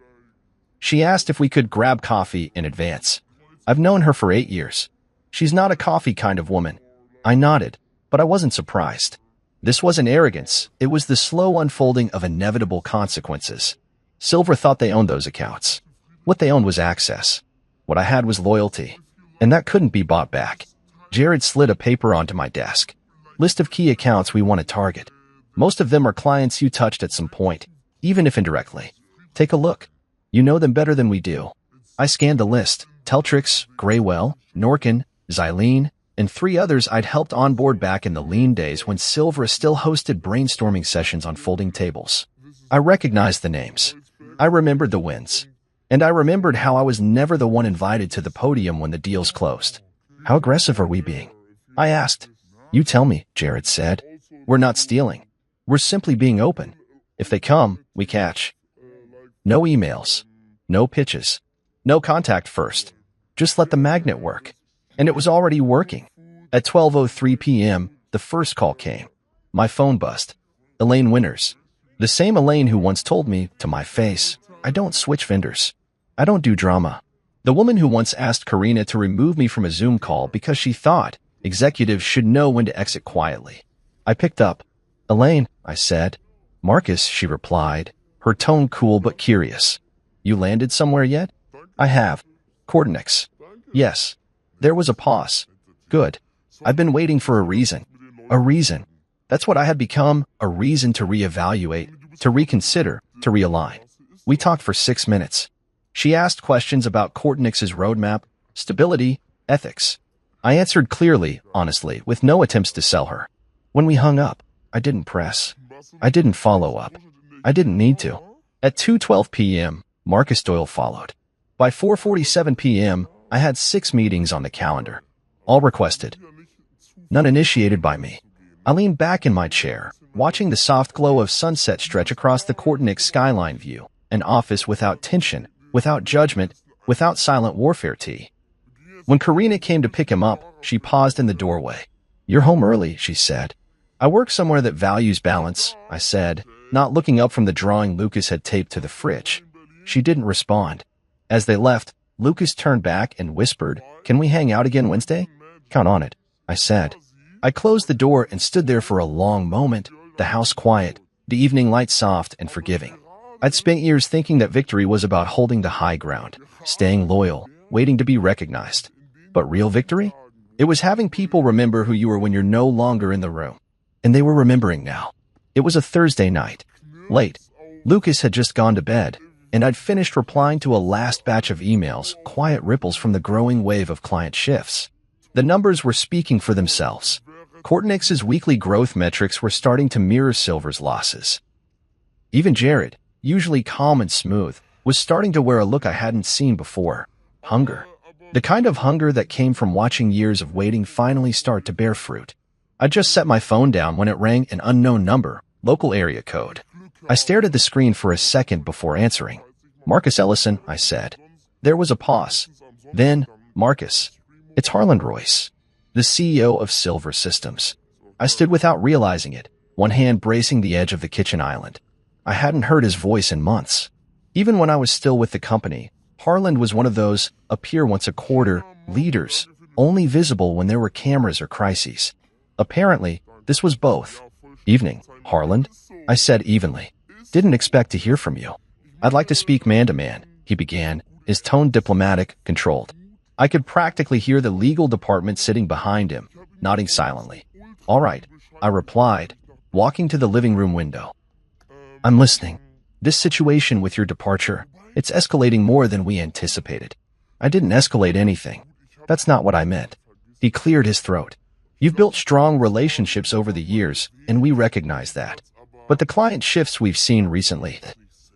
She asked if we could grab coffee in advance. I've known her for 8 years. She's not a coffee kind of woman. I nodded, but I wasn't surprised. This wasn't arrogance. It was the slow unfolding of inevitable consequences. Silvra thought they owned those accounts. What they owned was access. What I had was loyalty. And that couldn't be bought back. Jared slid a paper onto my desk. List of key accounts we want to target. Most of them are clients you touched at some point, even if indirectly. Take a look. You know them better than we do. I scanned the list. Teltrix, Graywell, Norkin, Xylene, and 3 others I'd helped onboard back in the lean days when Silvra still hosted brainstorming sessions on folding tables. I recognized the names. I remembered the wins. And I remembered how I was never the one invited to the podium when the deals closed. How aggressive are we being? I asked. You tell me, Jared said. We're not stealing. We're simply being open. If they come, we catch. No emails. No pitches. No contact first. Just let the magnet work. And it was already working. At 12:03 p.m., the first call came. My phone buzzed. Elaine Winters. The same Elaine who once told me, to my face, I don't switch vendors. I don't do drama. The woman who once asked Karina to remove me from a Zoom call because she thought executives should know when to exit quietly. I picked up. Elaine, I said. Marcus, she replied, her tone cool but curious. You landed somewhere yet? I have. Courtnix. Yes. There was a pause. Good. I've been waiting for a reason. A reason. That's what I had become, a reason to reevaluate, to reconsider, to realign. We talked for 6 minutes. She asked questions about Courtnix's roadmap, stability, ethics. I answered clearly, honestly, with no attempts to sell her. When we hung up, I didn't press. I didn't follow up. I didn't need to. At 2:12 p.m., Marcus Doyle followed. By 4:47 p.m., I had 6 meetings on the calendar, all requested. None initiated by me. I leaned back in my chair, watching the soft glow of sunset stretch across the Courtnix skyline view, an office without tension, without judgment, without silent warfare tea. When Karina came to pick him up, she paused in the doorway. You're home early, she said. I work somewhere that values balance, I said, not looking up from the drawing Lucas had taped to the fridge. She didn't respond. As they left, Lucas turned back and whispered, Can we hang out again Wednesday? Count on it, I said. I closed the door and stood there for a long moment, the house quiet, the evening light soft and forgiving. I'd spent years thinking that victory was about holding the high ground, staying loyal, waiting to be recognized. But real victory? It was having people remember who you were when you're no longer in the room. And they were remembering now. It was a Thursday night. Late. Lucas had just gone to bed, and I'd finished replying to a last batch of emails, quiet ripples from the growing wave of client shifts. The numbers were speaking for themselves. Kortnick's weekly growth metrics were starting to mirror Silver's losses. Even Jared, usually calm and smooth, was starting to wear a look I hadn't seen before. Hunger. The kind of hunger that came from watching years of waiting finally start to bear fruit. I just set my phone down when it rang an unknown number, local area code. I stared at the screen for a second before answering. "Marcus Ellison," I said. There was a pause. Then, "Marcus, it's Harland Royce, the CEO of Silver Systems." I stood without realizing it, one hand bracing the edge of the kitchen island. I hadn't heard his voice in months. Even when I was still with the company, Harland was one of those appear-once-a-quarter leaders, only visible when there were cameras or crises. Apparently, this was both. "Evening, Harland," I said evenly. "Didn't expect to hear from you." "I'd like to speak man-to-man," he began, his tone diplomatic, controlled. I could practically hear the legal department sitting behind him, nodding silently. "All right," I replied, walking to the living room window. "I'm listening. This situation with your departure, it's escalating more than we anticipated." "I didn't escalate anything. That's not what I meant." He cleared his throat. "You've built strong relationships over the years, and we recognize that. But the client shifts we've seen recently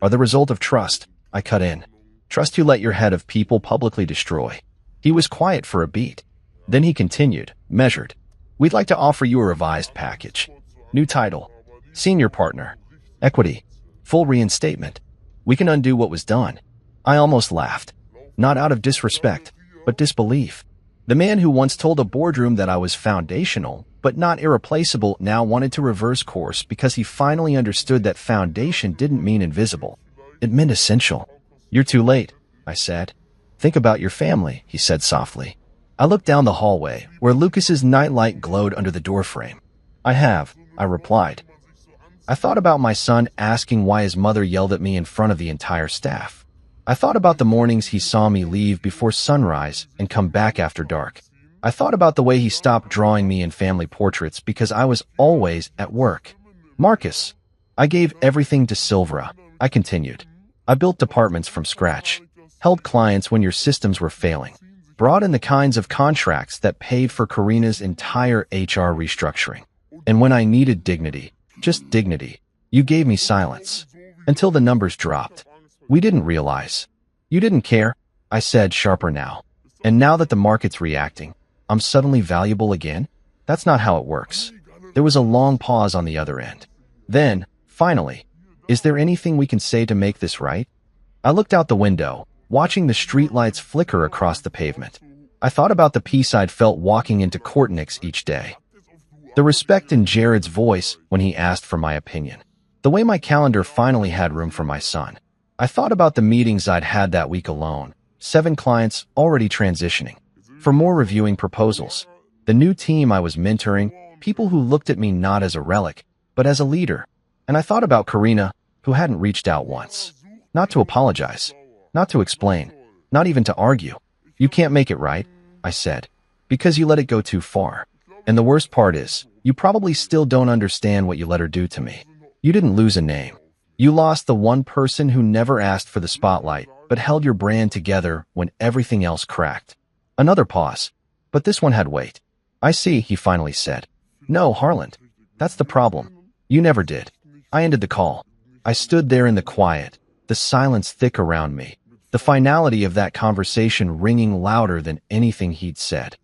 are the result of trust," I cut in. "Trust you let your head of people publicly destroy." He was quiet for a beat. Then he continued, measured. "We'd like to offer you a revised package. New title, Senior Partner, Equity, Full Reinstatement. We can undo what was done." I almost laughed. Not out of disrespect, but disbelief. The man who once told a boardroom that I was foundational, but not irreplaceable, now wanted to reverse course because he finally understood that foundation didn't mean invisible. It meant essential. "You're too late," I said. "Think about your family," he said softly. I looked down the hallway, where Lucas's nightlight glowed under the doorframe. "I have," I replied. I thought about my son asking why his mother yelled at me in front of the entire staff. I thought about the mornings he saw me leave before sunrise and come back after dark. I thought about the way he stopped drawing me in family portraits because I was always at work. "Marcus, I gave everything to Silvera," I continued. "I built departments from scratch, held clients when your systems were failing, brought in the kinds of contracts that paid for Karina's entire HR restructuring. And when I needed dignity, just dignity, you gave me silence. Until the numbers dropped. We didn't realize. You didn't care," I said, sharper now. "And now that the market's reacting, I'm suddenly valuable again? That's not how it works." There was a long pause on the other end. Then, finally, "Is there anything we can say to make this right?" I looked out the window, watching the streetlights flicker across the pavement. I thought about the peace I'd felt walking into Kortnick's each day. The respect in Jared's voice when he asked for my opinion. The way my calendar finally had room for my son. I thought about the meetings I'd had that week alone. 7 clients already transitioning. For more reviewing proposals. The new team I was mentoring, people who looked at me not as a relic, but as a leader. And I thought about Karina, who hadn't reached out once. Not to apologize. Not to explain. Not even to argue. "You can't make it right," I said. "Because you let it go too far. And the worst part is, you probably still don't understand what you let her do to me. You didn't lose a name. You lost the one person who never asked for the spotlight, but held your brand together when everything else cracked." Another pause. But this one had weight. "I see," he finally said. "No, Harland. That's the problem. You never did." I ended the call. I stood there in the quiet, the silence thick around me, the finality of that conversation ringing louder than anything he'd said.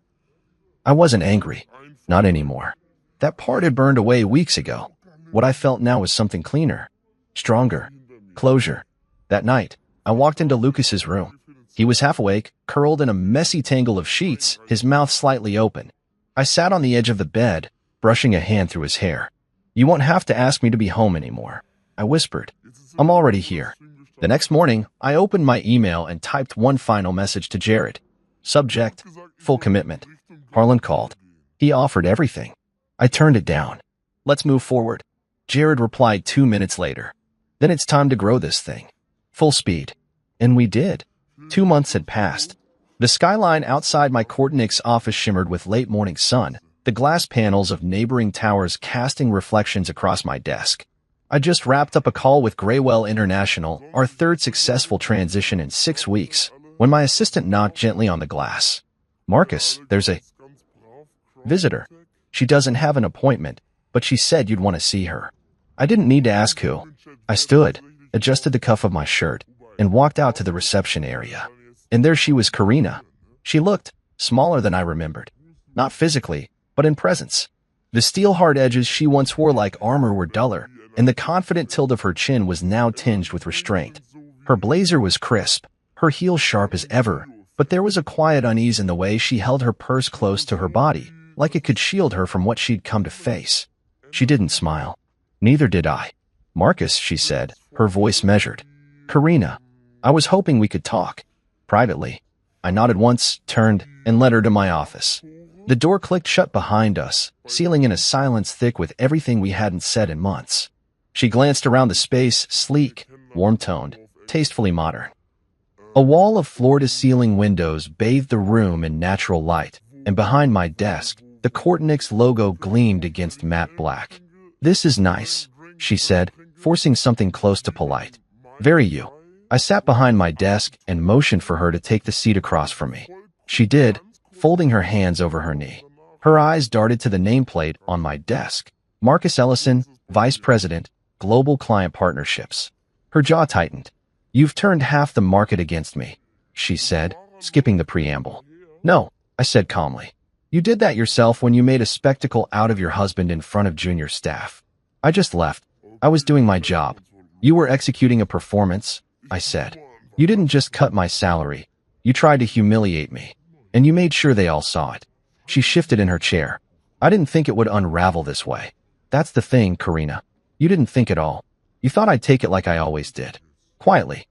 I wasn't angry. Not anymore. That part had burned away weeks ago. What I felt now was something cleaner. Stronger. Closure. That night, I walked into Lucas's room. He was half awake, curled in a messy tangle of sheets, his mouth slightly open. I sat on the edge of the bed, brushing a hand through his hair. "You won't have to ask me to be home anymore," I whispered. "I'm already here." The next morning, I opened my email and typed one final message to Jared. Subject, full commitment. Harland called. He offered everything. I turned it down. "Let's move forward." Jared replied 2 minutes later. "Then it's time to grow this thing. Full speed." And we did. 2 months had passed. The skyline outside my Kortnick's office shimmered with late morning sun, the glass panels of neighboring towers casting reflections across my desk. I just wrapped up a call with Graywell International, our third successful transition in 6 weeks, when my assistant knocked gently on the glass. Marcus, there's a visitor. She doesn't have an appointment, but she said you'd want to see her. I didn't need to ask who. I stood, adjusted the cuff of my shirt, and walked out to the reception area. And there she was, Karina. She looked smaller than I remembered. Not physically, but in presence. The steel-hard edges she once wore like armor were duller, and the confident tilt of her chin was now tinged with restraint. Her blazer was crisp, her heels sharp as ever, but there was a quiet unease in the way she held her purse close to her body, like it could shield her from what she'd come to face. She didn't smile. Neither did I. Marcus, she said, her voice measured. Karina, I was hoping we could talk. Privately. I nodded once, turned, and led her to my office. The door clicked shut behind us, sealing in a silence thick with everything we hadn't said in months. She glanced around the space, sleek, warm-toned, tastefully modern. A wall of floor-to-ceiling windows bathed the room in natural light, and behind my desk, the Cortinix logo gleamed against matte black. This is nice, she said, forcing something close to polite. Very you. I sat behind my desk and motioned for her to take the seat across from me. She did, folding her hands over her knee. Her eyes darted to the nameplate on my desk. Marcus Ellison, Vice President, Global Client Partnerships. Her jaw tightened. You've turned half the market against me, she said, skipping the preamble. No, I said calmly. You did that yourself when you made a spectacle out of your husband in front of junior staff. I just left. I was doing my job. You were executing a performance, I said. You didn't just cut my salary. You tried to humiliate me. And you made sure they all saw it. She shifted in her chair. I didn't think it would unravel this way. That's the thing, Karina. You didn't think at all. You thought I'd take it like I always did. Quietly.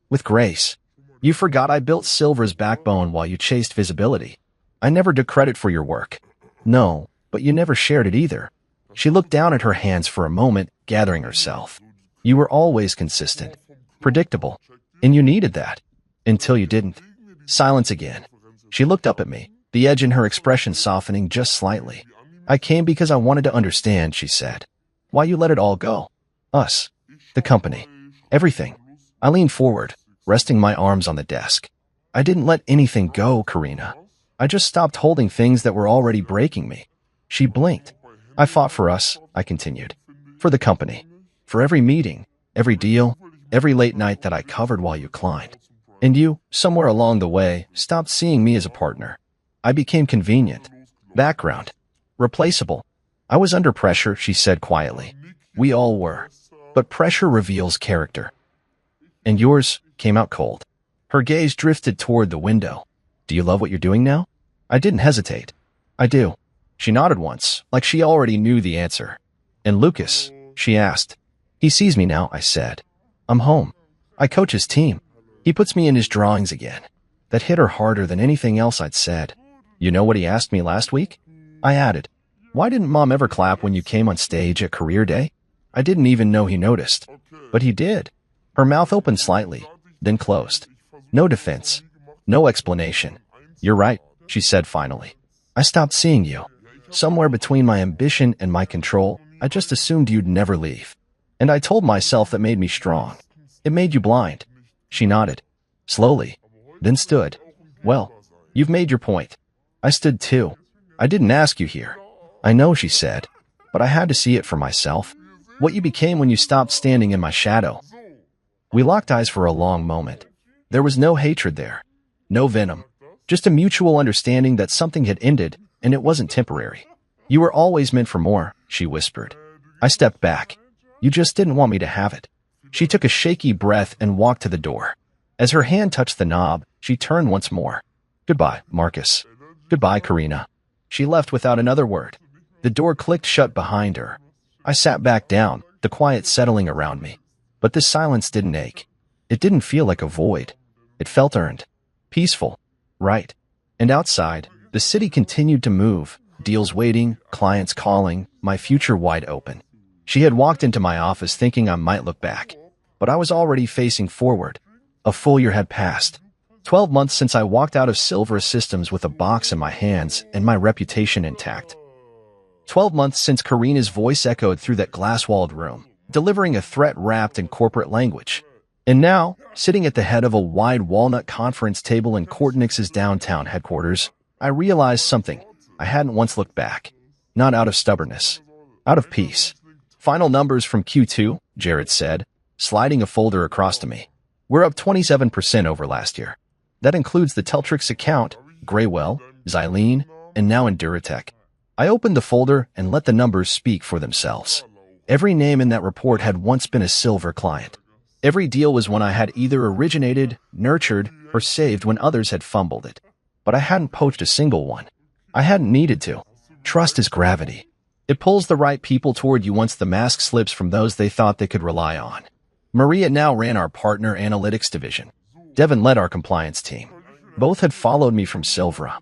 With grace. You forgot I built Silver's backbone while you chased visibility. I never took credit for your work. No, but you never shared it either. She looked down at her hands for a moment, gathering herself. You were always consistent. Predictable. And you needed that. Until you didn't. Silence again. She looked up at me, the edge in her expression softening just slightly. I came because I wanted to understand, she said. Why you let it all go. Us. The company. Everything. I leaned forward, resting my arms on the desk. I didn't let anything go, Karina. I just stopped holding things that were already breaking me. She blinked. I fought for us, I continued. For the company. For every meeting, every deal, every late night that I covered while you climbed. And you, somewhere along the way, stopped seeing me as a partner. I became convenient. Background. Replaceable. I was under pressure, she said quietly. We all were. But pressure reveals character. And yours came out cold. Her gaze drifted toward the window. Do you love what you're doing now? I didn't hesitate. I do. She nodded once, like she already knew the answer. And Lucas, she asked. He sees me now, I said. I'm home. I coach his team. He puts me in his drawings again. That hit her harder than anything else I'd said. You know what he asked me last week? I added. Why didn't Mom ever clap when you came on stage at Career Day? I didn't even know he noticed. But he did. Her mouth opened slightly, then closed. No defense. No explanation. You're right, she said finally. I stopped seeing you. Somewhere between my ambition and my control, I just assumed you'd never leave. And I told myself that made me strong. It made you blind. She nodded. Slowly. Then stood. Well, you've made your point. I stood too. I didn't ask you here. I know, she said. But I had to see it for myself. What you became when you stopped standing in my shadow. We locked eyes for a long moment. There was no hatred there. No venom. Just a mutual understanding that something had ended, and it wasn't temporary. You were always meant for more, she whispered. I stepped back. You just didn't want me to have it. She took a shaky breath and walked to the door. As her hand touched the knob, she turned once more. Goodbye, Marcus. Goodbye, Karina. She left without another word. The door clicked shut behind her. I sat back down, the quiet settling around me. But this silence didn't ache. It didn't feel like a void. It felt earned. Peaceful. Right. And outside, the city continued to move, deals waiting, clients calling, my future wide open. She had walked into my office thinking I might look back. But I was already facing forward. A full year had passed. 12 months since I walked out of Silver Systems with a box in my hands and my reputation intact. 12 months since Karina's voice echoed through that glass-walled room. delivering a threat wrapped in corporate language. And now, sitting at the head of a wide walnut conference table in Kortnix's downtown headquarters, I realized something. I hadn't once looked back. Not out of stubbornness. Out of peace. Final numbers from Q2, Jared said, sliding a folder across to me. We're up 27% over last year. That includes the Teltrix account, Graywell, Xylene, and now Enduratech. I opened the folder and let the numbers speak for themselves. Every name in that report had once been a silver client. Every deal was one I had either originated, nurtured, or saved when others had fumbled it. But I hadn't poached a single one. I hadn't needed to. Trust is gravity. It pulls the right people toward you once the mask slips from those they thought they could rely on. Maria now ran our partner analytics division. Devin led our compliance team. Both had followed me from Silvera.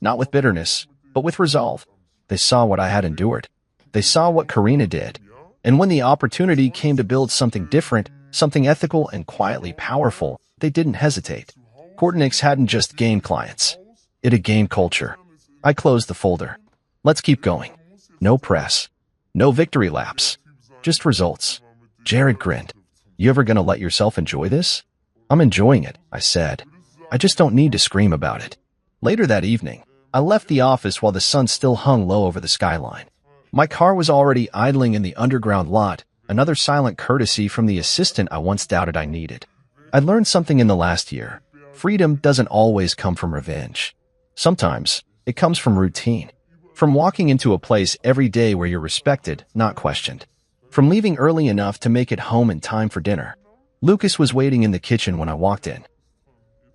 Not with bitterness, but with resolve. They saw what I had endured. They saw what Karina did. And when the opportunity came to build something different, something ethical and quietly powerful, they didn't hesitate. Kortnix hadn't just gained clients. It had gained culture. I closed the folder. Let's keep going. No press. No victory laps. Just results. Jared grinned. You ever gonna let yourself enjoy this? I'm enjoying it, I said. I just don't need to scream about it. Later that evening, I left the office while the sun still hung low over the skyline. My car was already idling in the underground lot, another silent courtesy from the assistant I once doubted I needed. I learned something in the last year. Freedom doesn't always come from revenge. Sometimes, it comes from routine. From walking into a place every day where you're respected, not questioned. From leaving early enough to make it home in time for dinner. Lucas was waiting in the kitchen when I walked in.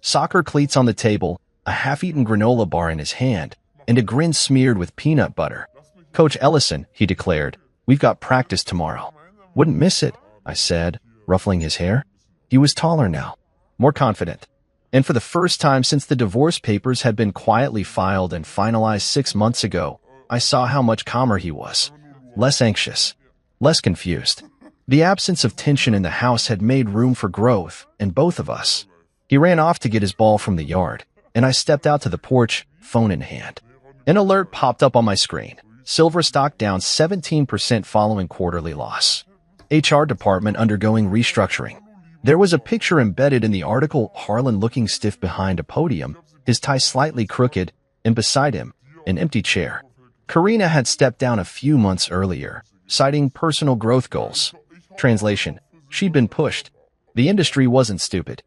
Soccer cleats on the table, a half-eaten granola bar in his hand, and a grin smeared with peanut butter. Coach Ellison, he declared, we've got practice tomorrow. Wouldn't miss it, I said, ruffling his hair. He was taller now, more confident. And for the first time since the divorce papers had been quietly filed and finalized 6 months ago, I saw how much calmer he was. Less anxious, less confused. The absence of tension in the house had made room for growth, in both of us. He ran off to get his ball from the yard, and I stepped out to the porch, phone in hand. An alert popped up on my screen. Silver stock down 17% following quarterly loss. HR department undergoing restructuring. There was a picture embedded in the article, Harlan looking stiff behind a podium, his tie slightly crooked, and beside him, an empty chair. Karina had stepped down a few months earlier, citing personal growth goals. Translation: she'd been pushed. The industry wasn't stupid.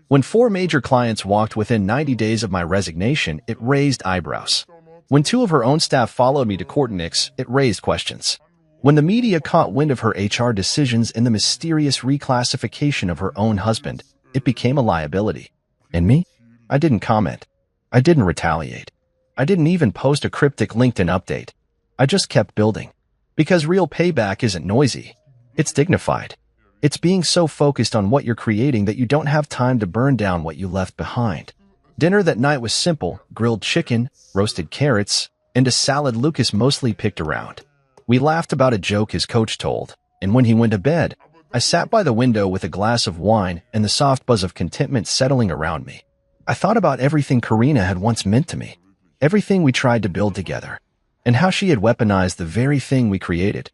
When 4 major clients walked within 90 days of my resignation, it raised eyebrows. When 2 of her own staff followed me to Kortnix, it raised questions. When the media caught wind of her HR decisions and the mysterious reclassification of her own husband, it became a liability. And me? I didn't comment. I didn't retaliate. I didn't even post a cryptic LinkedIn update. I just kept building. Because real payback isn't noisy. It's dignified. It's being so focused on what you're creating that you don't have time to burn down what you left behind. Dinner that night was simple: grilled chicken, roasted carrots, and a salad Lucas mostly picked around. We laughed about a joke his coach told, and when he went to bed, I sat by the window with a glass of wine and the soft buzz of contentment settling around me. I thought about everything Karina had once meant to me, everything we tried to build together, and how she had weaponized the very thing we created.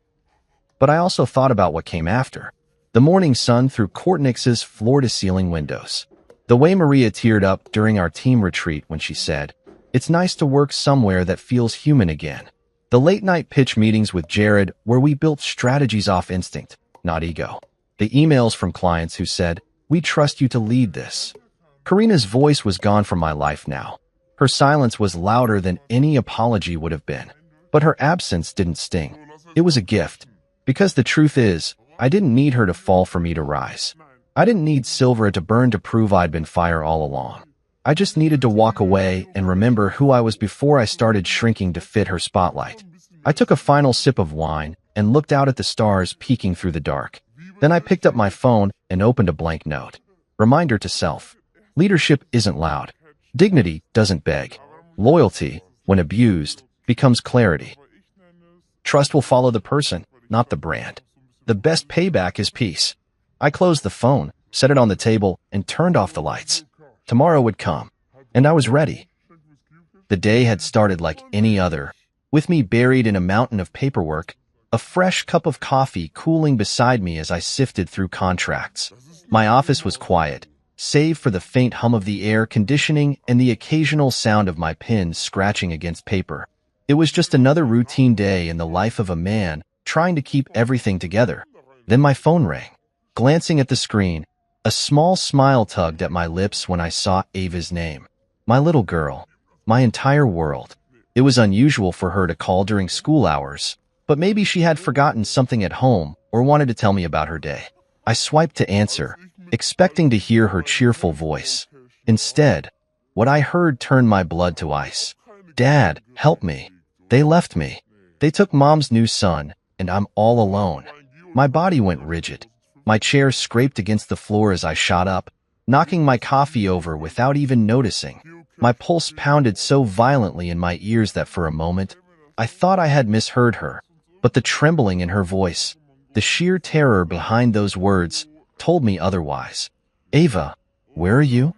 But I also thought about what came after. The morning sun through Kortnix's floor-to-ceiling windows. The way Maria teared up during our team retreat when she said, "It's nice to work somewhere that feels human again." The late-night pitch meetings with Jared where we built strategies off instinct, not ego. The emails from clients who said, "We trust you to lead this." Karina's voice was gone from my life now. Her silence was louder than any apology would have been. But her absence didn't sting. It was a gift. Because the truth is, I didn't need her to fall for me to rise. I didn't need Silvera to burn to prove I'd been fire all along. I just needed to walk away and remember who I was before I started shrinking to fit her spotlight. I took a final sip of wine and looked out at the stars peeking through the dark. Then I picked up my phone and opened a blank note. Reminder to self. Leadership isn't loud. Dignity doesn't beg. Loyalty, when abused, becomes clarity. Trust will follow the person, not the brand. The best payback is peace. I closed the phone, set it on the table, and turned off the lights. Tomorrow would come, and I was ready. The day had started like any other, with me buried in a mountain of paperwork, a fresh cup of coffee cooling beside me as I sifted through contracts. My office was quiet, save for the faint hum of the air conditioning and the occasional sound of my pen scratching against paper. It was just another routine day in the life of a man trying to keep everything together. Then my phone rang. Glancing at the screen, a small smile tugged at my lips when I saw Ava's name. My little girl. My entire world. It was unusual for her to call during school hours, but maybe she had forgotten something at home or wanted to tell me about her day. I swiped to answer, expecting to hear her cheerful voice. Instead, what I heard turned my blood to ice. "Dad, help me. They left me. They took Mom's new son, and I'm all alone." My body went rigid. My chair scraped against the floor as I shot up, knocking my coffee over without even noticing. My pulse pounded so violently in my ears that for a moment, I thought I had misheard her. But the trembling in her voice, the sheer terror behind those words, told me otherwise. "Ava, where are you?"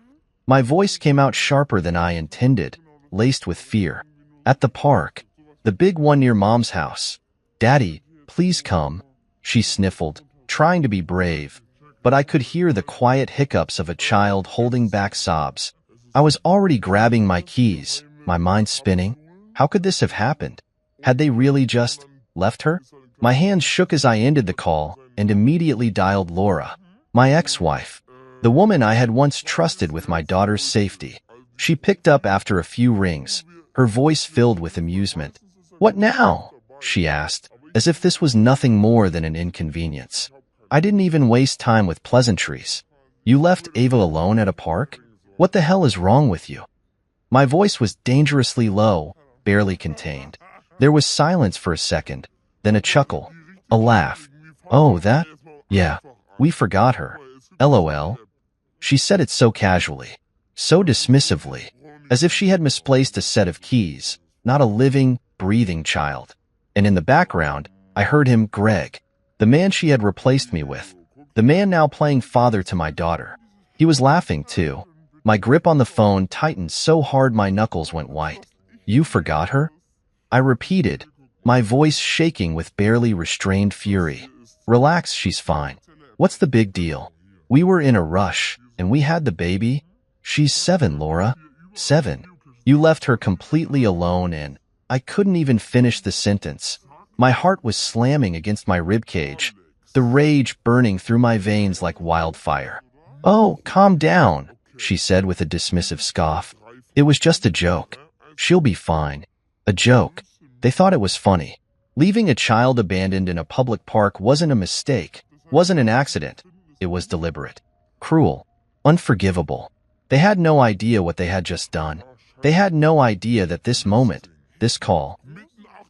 My voice came out sharper than I intended, laced with fear. "At the park. The big one near Mom's house." "Daddy, please come," she sniffled, trying to be brave, but I could hear the quiet hiccups of a child holding back sobs. I was already grabbing my keys, my mind spinning. How could this have happened? Had they really just left her? My hands shook as I ended the call and immediately dialed Laura, my ex-wife, the woman I had once trusted with my daughter's safety. She picked up after a few rings, her voice filled with amusement. "What now?" she asked, as if this was nothing more than an inconvenience. I didn't even waste time with pleasantries. "You left Ava alone at a park? What the hell is wrong with you?" My voice was dangerously low, barely contained. There was silence for a second, then a chuckle, a laugh. "Oh, that? Yeah, we forgot her. LOL. She said it so casually, so dismissively, as if she had misplaced a set of keys, not a living, breathing child. And in the background, I heard him, Greg, the man she had replaced me with, the man now playing father to my daughter. He was laughing, too. My grip on the phone tightened so hard my knuckles went white. "You forgot her?" I repeated, my voice shaking with barely restrained fury. "Relax, she's fine. What's the big deal? We were in a rush, and we had the baby. She's 7, Laura. 7. You left her completely alone and..." I couldn't even finish the sentence. My heart was slamming against my ribcage, the rage burning through my veins like wildfire. "Oh, calm down," she said with a dismissive scoff. "It was just a joke. She'll be fine." A joke. They thought it was funny. Leaving a child abandoned in a public park wasn't a mistake, wasn't an accident. It was deliberate, cruel, unforgivable. They had no idea what they had just done. They had no idea that this moment, this call,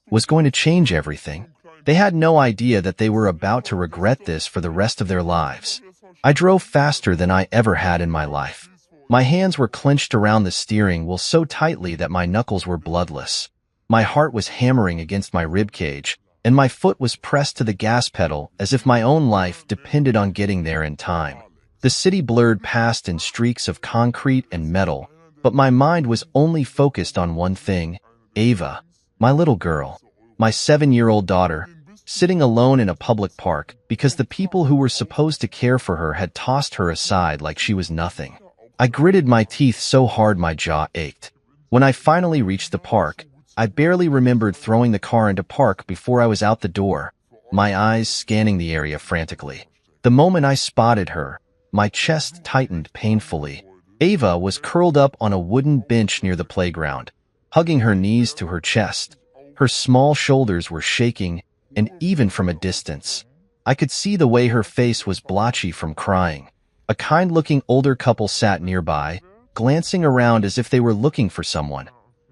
was going to change everything. They had no idea that they were about to regret this for the rest of their lives. I drove faster than I ever had in my life. My hands were clenched around the steering wheel so tightly that my knuckles were bloodless. My heart was hammering against my ribcage, and my foot was pressed to the gas pedal as if my own life depended on getting there in time. The city blurred past in streaks of concrete and metal, but my mind was only focused on one thing: Ava, my little girl, my 7-year-old daughter, sitting alone in a public park because the people who were supposed to care for her had tossed her aside like she was nothing. I gritted my teeth so hard my jaw ached. When I finally reached the park, I barely remembered throwing the car into park before I was out the door, my eyes scanning the area frantically. The moment I spotted her, my chest tightened painfully. Ava was curled up on a wooden bench near the playground, hugging her knees to her chest. Her small shoulders were shaking, and even from a distance, I could see the way her face was blotchy from crying. A kind-looking older couple sat nearby, glancing around as if they were looking for someone.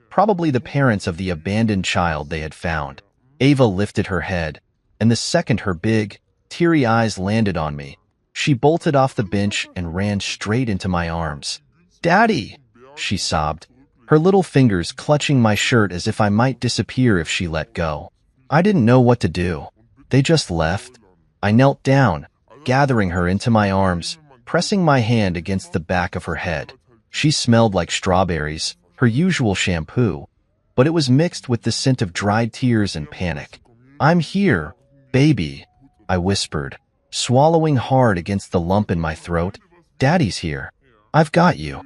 Probably the parents of the abandoned child they had found. Ava lifted her head, and the second her big, teary eyes landed on me, she bolted off the bench and ran straight into my arms. "Daddy!" she sobbed, her little fingers clutching my shirt as if I might disappear if she let go. I didn't know what to do. They just left. I knelt down, gathering her into my arms, pressing my hand against the back of her head. She smelled like strawberries, her usual shampoo, but it was mixed with the scent of dried tears and panic. "I'm here," Baby, I whispered, swallowing hard against the lump in my throat. Daddy's here. I've got you.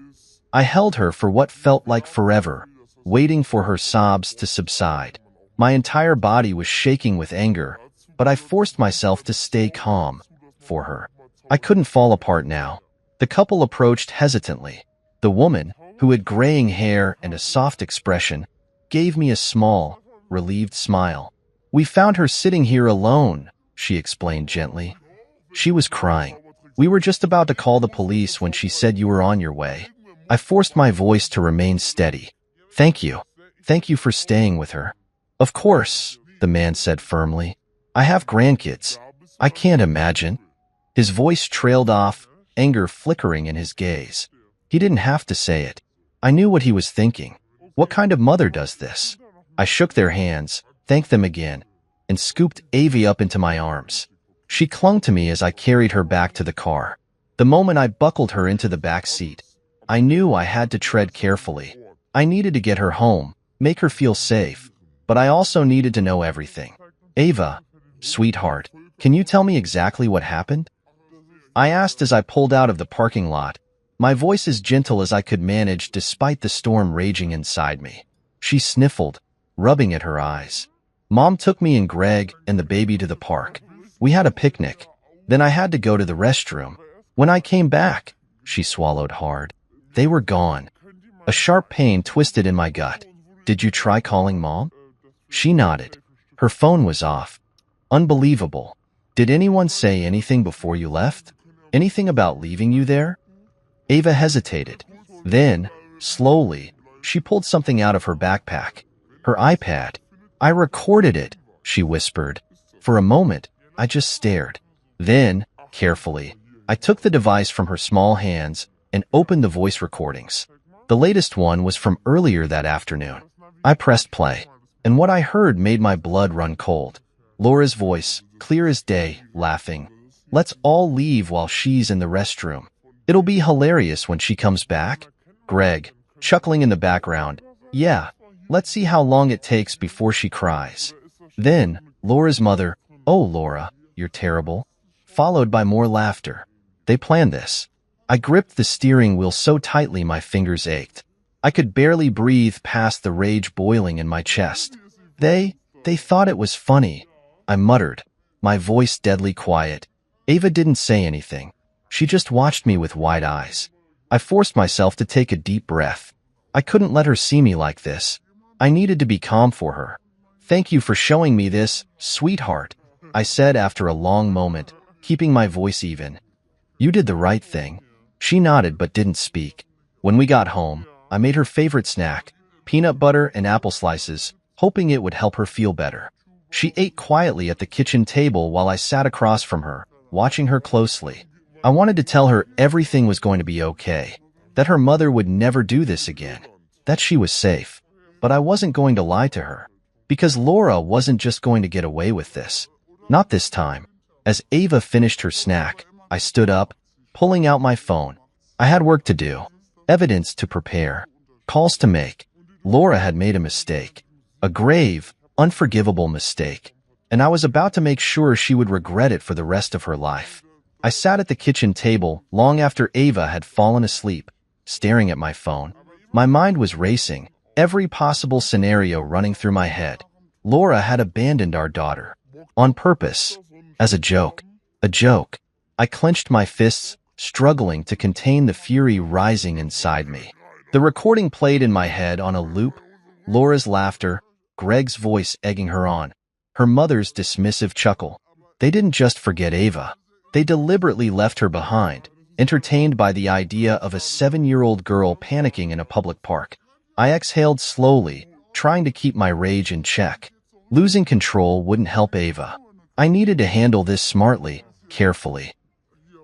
I held her for what felt like forever, waiting for her sobs to subside. My entire body was shaking with anger, but I forced myself to stay calm for her. I couldn't fall apart now. The couple approached hesitantly. The woman, who had graying hair and a soft expression, gave me a small, relieved smile. We found her sitting here alone, she explained gently. She was crying. We were just about to call the police when she said you were on your way. I forced my voice to remain steady. Thank you. Thank you for staying with her. Of course, the man said firmly. I have grandkids. I can't imagine. His voice trailed off, anger flickering in his gaze. He didn't have to say it. I knew what he was thinking. What kind of mother does this? I shook their hands, thanked them again, and scooped Avi up into my arms. She clung to me as I carried her back to the car. The moment I buckled her into the back seat, I knew I had to tread carefully. I needed to get her home, make her feel safe, but I also needed to know everything. Ava, sweetheart, can you tell me exactly what happened? I asked as I pulled out of the parking lot, my voice as gentle as I could manage despite the storm raging inside me. She sniffled, rubbing at her eyes. Mom took me and Greg and the baby to the park. We had a picnic. Then I had to go to the restroom. When I came back, she swallowed hard. They were gone. A sharp pain twisted in my gut. Did you try calling Mom? She nodded. Her phone was off. Unbelievable. Did anyone say anything before you left? Anything about leaving you there? Ava hesitated. Then, slowly, she pulled something out of her backpack. Her iPad. I recorded it, she whispered. For a moment, I just stared. Then, carefully, I took the device from her small hands and opened the voice recordings. The latest one was from earlier that afternoon. I pressed play, and what I heard made my blood run cold. Laura's voice, clear as day, laughing. Let's all leave while she's in the restroom. It'll be hilarious when she comes back. Greg, chuckling in the background. Yeah, let's see how long it takes before she cries. Then, Laura's mother, oh Laura, you're terrible. Followed by more laughter. They planned this. I gripped the steering wheel so tightly my fingers ached. I could barely breathe past the rage boiling in my chest. They thought it was funny, I muttered, my voice deadly quiet. Ava didn't say anything. She just watched me with wide eyes. I forced myself to take a deep breath. I couldn't let her see me like this. I needed to be calm for her. Thank you for showing me this, sweetheart, I said after a long moment, keeping my voice even. You did the right thing. She nodded but didn't speak. When we got home, I made her favorite snack, peanut butter and apple slices, hoping it would help her feel better. She ate quietly at the kitchen table while I sat across from her, watching her closely. I wanted to tell her everything was going to be okay, that her mother would never do this again, that she was safe. But I wasn't going to lie to her, because Laura wasn't just going to get away with this. Not this time. As Ava finished her snack, I stood up, pulling out my phone. I had work to do, evidence to prepare, calls to make. Laura had made a mistake, a grave, unforgivable mistake, and I was about to make sure she would regret it for the rest of her life. I sat at the kitchen table long after Ava had fallen asleep, staring at my phone. My mind was racing, every possible scenario running through my head. Laura had abandoned our daughter. On purpose. As a joke. A joke. I clenched my fists, struggling to contain the fury rising inside me. The recording played in my head on a loop. Laura's laughter, Greg's voice egging her on, her mother's dismissive chuckle. They didn't just forget Ava. They deliberately left her behind, entertained by the idea of a 7-year-old girl panicking in a public park. I exhaled slowly, trying to keep my rage in check. Losing control wouldn't help Ava. I needed to handle this smartly, carefully.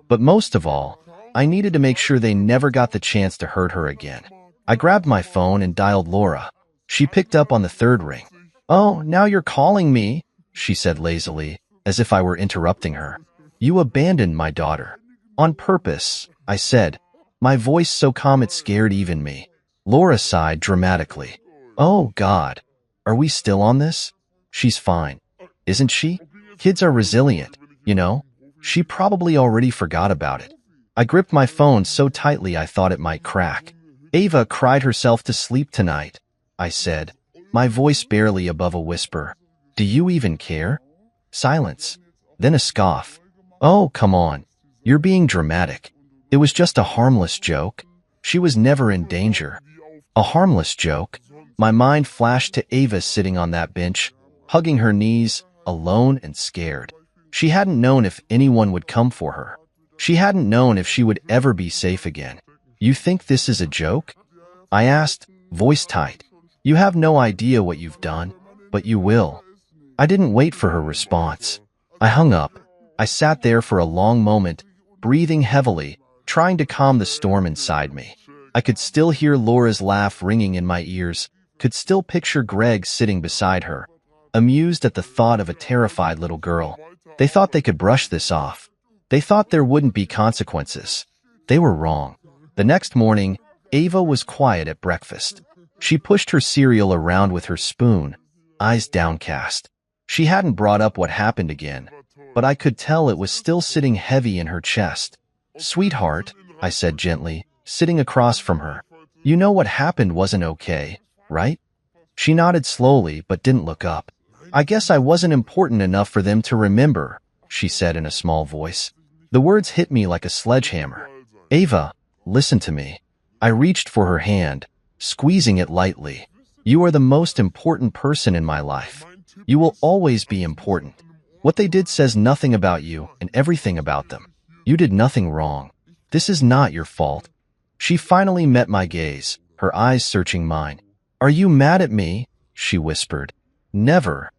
But most of all, I needed to make sure they never got the chance to hurt her again. I grabbed my phone and dialed Laura. She picked up on the third ring. Oh, now you're calling me, she said lazily, as if I were interrupting her. You abandoned my daughter. On purpose, I said, my voice so calm it scared even me. Laura sighed dramatically. Oh, God. Are we still on this? She's fine. Isn't she? Kids are resilient, you know? She probably already forgot about it. I gripped my phone so tightly I thought it might crack. Ava cried herself to sleep tonight, I said, my voice barely above a whisper. Do you even care? Silence. Then a scoff. Oh, come on. You're being dramatic. It was just a harmless joke. She was never in danger. A harmless joke? My mind flashed to Ava sitting on that bench, hugging her knees, alone and scared. She hadn't known if anyone would come for her. She hadn't known if she would ever be safe again. You think this is a joke? I asked, voice tight. You have no idea what you've done, but you will. I didn't wait for her response. I hung up. I sat there for a long moment, breathing heavily, trying to calm the storm inside me. I could still hear Laura's laugh ringing in my ears, could still picture Greg sitting beside her, amused at the thought of a terrified little girl. They thought they could brush this off. They thought there wouldn't be consequences. They were wrong. The next morning, Ava was quiet at breakfast. She pushed her cereal around with her spoon, eyes downcast. She hadn't brought up what happened again, but I could tell it was still sitting heavy in her chest. Sweetheart, I said gently, sitting across from her. You know what happened wasn't okay, right? She nodded slowly but didn't look up. I guess I wasn't important enough for them to remember, she said in a small voice. The words hit me like a sledgehammer. Ava, listen to me. I reached for her hand, squeezing it lightly. You are the most important person in my life. You will always be important. What they did says nothing about you and everything about them. You did nothing wrong. This is not your fault. She finally met my gaze, her eyes searching mine. Are you mad at me? She whispered. Never.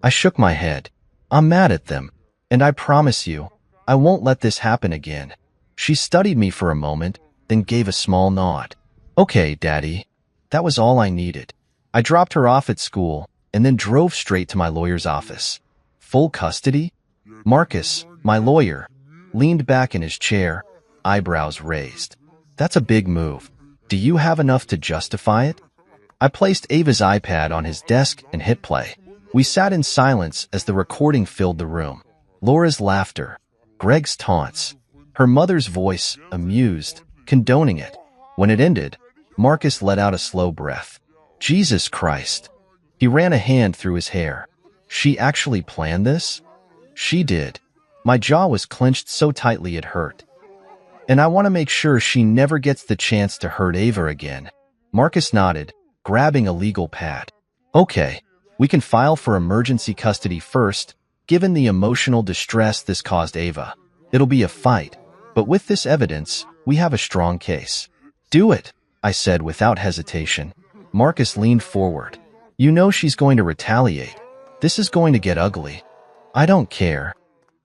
I shook my head. I'm mad at them, and I promise you, I won't let this happen again. She studied me for a moment, then gave a small nod. Okay, Daddy. That was all I needed. I dropped her off at school and then drove straight to my lawyer's office. Full custody? Marcus, my lawyer, leaned back in his chair, eyebrows raised. That's a big move. Do you have enough to justify it? I placed Ava's iPad on his desk and hit play. We sat in silence as the recording filled the room. Laura's laughter, Greg's taunts, her mother's voice, amused, condoning it. When it ended, Marcus let out a slow breath. Jesus Christ. He ran a hand through his hair. She actually planned this? She did. My jaw was clenched so tightly it hurt. And I want to make sure she never gets the chance to hurt Ava again. Marcus nodded, grabbing a legal pad. Okay, we can file for emergency custody first, given the emotional distress this caused Ava. It'll be a fight, but with this evidence, we have a strong case. Do it, I said without hesitation. Marcus leaned forward. You know she's going to retaliate. This is going to get ugly. I don't care.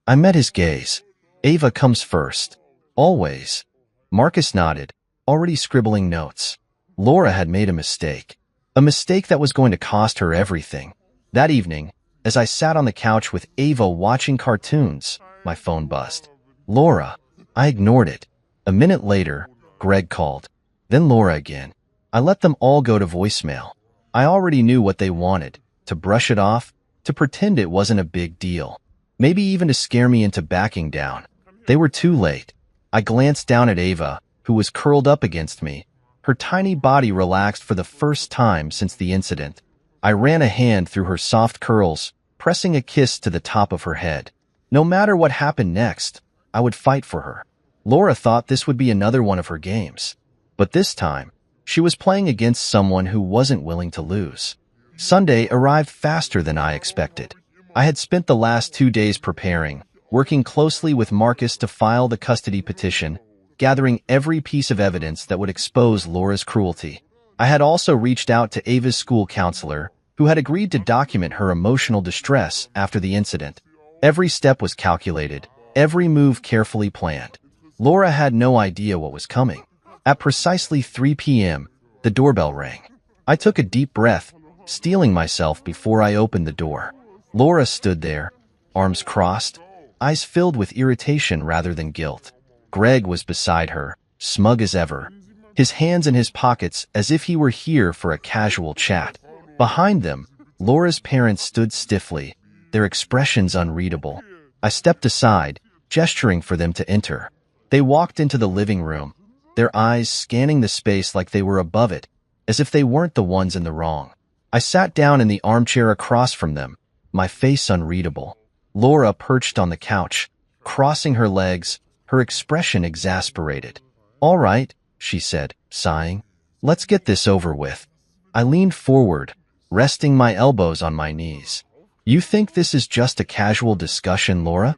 I met his gaze. Ava comes first. Always. Marcus nodded, already scribbling notes. Laura had made a mistake. A mistake that was going to cost her everything. That evening, as I sat on the couch with Ava watching cartoons, my phone buzzed. Laura. I ignored it. A minute later, Greg called. Then Laura again. I let them all go to voicemail. I already knew what they wanted, to brush it off, to pretend it wasn't a big deal. Maybe even to scare me into backing down. They were too late. I glanced down at Ava, who was curled up against me. Her tiny body relaxed for the first time since the incident. I ran a hand through her soft curls, pressing a kiss to the top of her head. No matter what happened next, I would fight for her. Laura thought this would be another one of her games. But this time, she was playing against someone who wasn't willing to lose. Sunday arrived faster than I expected. I had spent the last 2 days preparing, working closely with Marcus to file the custody petition, gathering every piece of evidence that would expose Laura's cruelty. I had also reached out to Ava's school counselor, who had agreed to document her emotional distress after the incident. Every step was calculated, every move carefully planned. Laura had no idea what was coming. At precisely 3 p.m., the doorbell rang. I took a deep breath, steeling myself before I opened the door. Laura stood there, arms crossed, eyes filled with irritation rather than guilt. Greg was beside her, smug as ever, his hands in his pockets as if he were here for a casual chat. Behind them, Laura's parents stood stiffly, their expressions unreadable. I stepped aside, gesturing for them to enter. They walked into the living room, their eyes scanning the space like they were above it, as if they weren't the ones in the wrong. I sat down in the armchair across from them, my face unreadable. Laura perched on the couch, crossing her legs, her expression exasperated. "All right," she said, sighing. "Let's get this over with." I leaned forward, resting my elbows on my knees. "You think this is just a casual discussion, Laura?"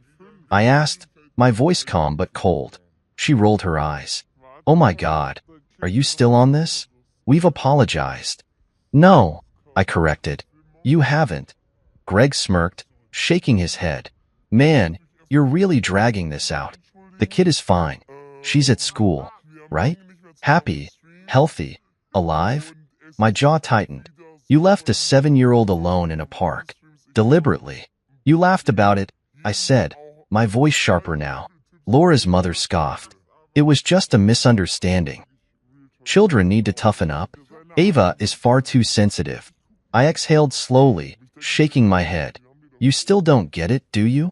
I asked, my voice calm but cold. She rolled her eyes. "Oh my God, are you still on this? We've apologized." "No," I corrected. "You haven't." Greg smirked, shaking his head. "Man, you're really dragging this out. The kid is fine. She's at school, right? Happy, healthy, alive?" My jaw tightened. "You left a 7-year-old alone in a park. Deliberately. You laughed about it," I said, my voice sharper now. Laura's mother scoffed. "It was just a misunderstanding. Children need to toughen up. Ava is far too sensitive." I exhaled slowly, shaking my head. "You still don't get it, do you?"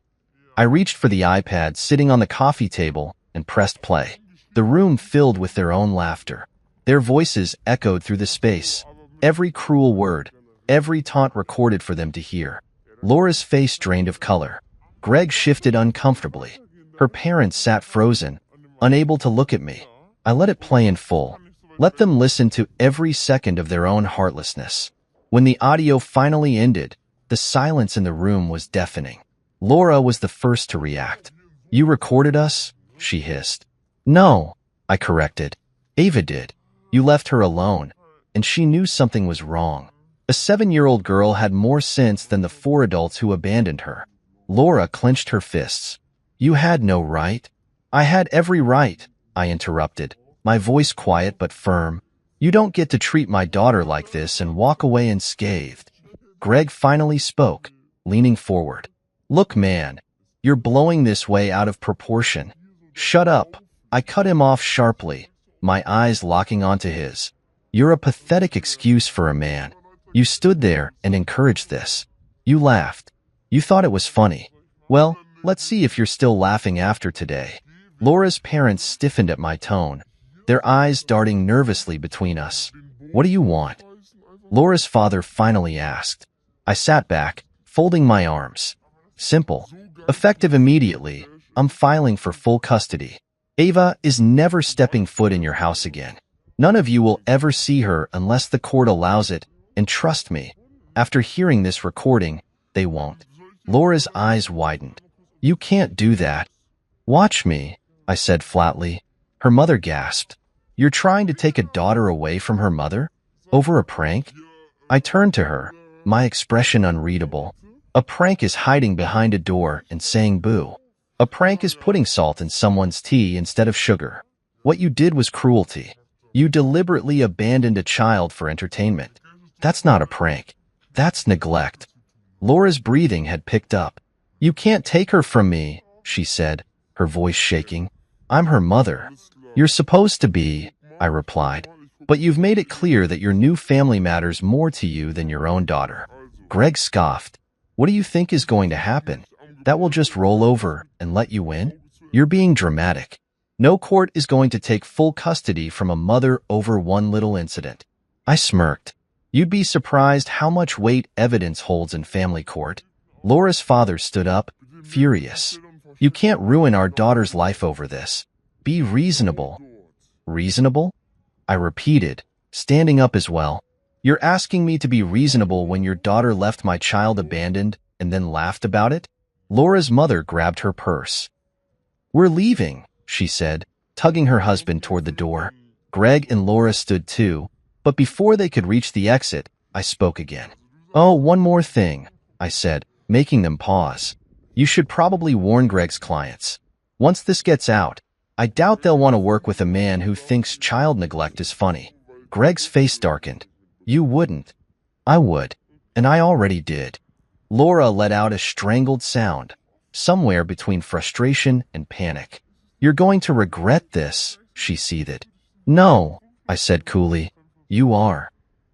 I reached for the iPad sitting on the coffee table and pressed play. The room filled with their own laughter. Their voices echoed through the space. Every cruel word, every taunt recorded for them to hear. Laura's face drained of color. Greg shifted uncomfortably. Her parents sat frozen, unable to look at me. I let it play in full. Let them listen to every second of their own heartlessness. When the audio finally ended, the silence in the room was deafening. Laura was the first to react. "You recorded us?" she hissed. "No," I corrected. "Ava did. You left her alone, and she knew something was wrong. A 7-year-old girl had more sense than the 4 adults who abandoned her." Laura clenched her fists. "You had no right." "I had every right," I interrupted, my voice quiet but firm. "You don't get to treat my daughter like this and walk away unscathed." Greg finally spoke, leaning forward. "Look, man, you're blowing this way out of proportion." "Shut up." I cut him off sharply, my eyes locking onto his. "You're a pathetic excuse for a man. You stood there and encouraged this. You laughed. You thought it was funny. Well, let's see if you're still laughing after today." Laura's parents stiffened at my tone, their eyes darting nervously between us. "What do you want?" Laura's father finally asked. I sat back, folding my arms. "Simple. Effective immediately. I'm filing for full custody. Ava is never stepping foot in your house again. None of you will ever see her unless the court allows it, and trust me, after hearing this recording, they won't." Laura's eyes widened. "You can't do that." "Watch me," I said flatly. Her mother gasped. "You're trying to take a daughter away from her mother? Over a prank?" I turned to her, my expression unreadable. A prank is hiding behind a door and saying boo. A prank is putting salt in someone's tea instead of sugar. What you did was cruelty. You deliberately abandoned a child for entertainment. That's not a prank. That's neglect. Laura's breathing had picked up. "You can't take her from me," she said, her voice shaking. "I'm her mother." "You're supposed to be," I replied. "But you've made it clear that your new family matters more to you than your own daughter." Greg scoffed. "What do you think is going to happen? That will just roll over and let you win? You're being dramatic. No court is going to take full custody from a mother over one little incident." I smirked. "You'd be surprised how much weight evidence holds in family court." Laura's father stood up, furious. "You can't ruin our daughter's life over this. Be reasonable." "Reasonable?" I repeated, standing up as well. "You're asking me to be reasonable when your daughter left my child abandoned and then laughed about it?" Laura's mother grabbed her purse. "We're leaving," she said, tugging her husband toward the door. Greg and Laura stood too, but before they could reach the exit, I spoke again. "Oh, one more thing," I said, making them pause. "You should probably warn Greg's clients. Once this gets out, I doubt they'll want to work with a man who thinks child neglect is funny." Greg's face darkened. "You wouldn't." "I would, and I already did." Laura let out a strangled sound, somewhere between frustration and panic. "You're going to regret this," she seethed. "No," I said coolly. "You are."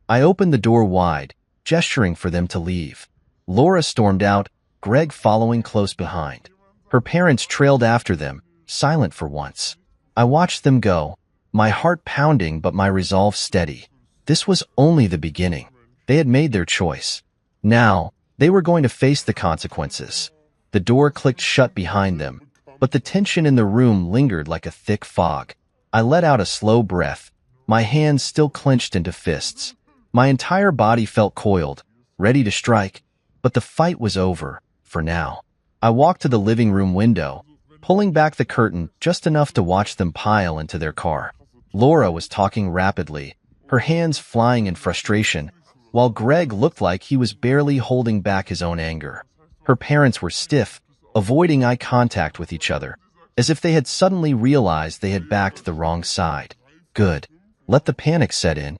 I opened the door wide, gesturing for them to leave. Laura stormed out, Greg following close behind. Her parents trailed after them, silent for once. I watched them go, my heart pounding but my resolve steady. This was only the beginning. They had made their choice. Now, they were going to face the consequences. The door clicked shut behind them, but the tension in the room lingered like a thick fog. I let out a slow breath, my hands still clenched into fists. My entire body felt coiled, ready to strike, but the fight was over, for now. I walked to the living room window, pulling back the curtain just enough to watch them pile into their car. Laura was talking rapidly, her hands flying in frustration, while Greg looked like he was barely holding back his own anger. Her parents were stiff, avoiding eye contact with each other, as if they had suddenly realized they had backed the wrong side. Good. Let the panic set in.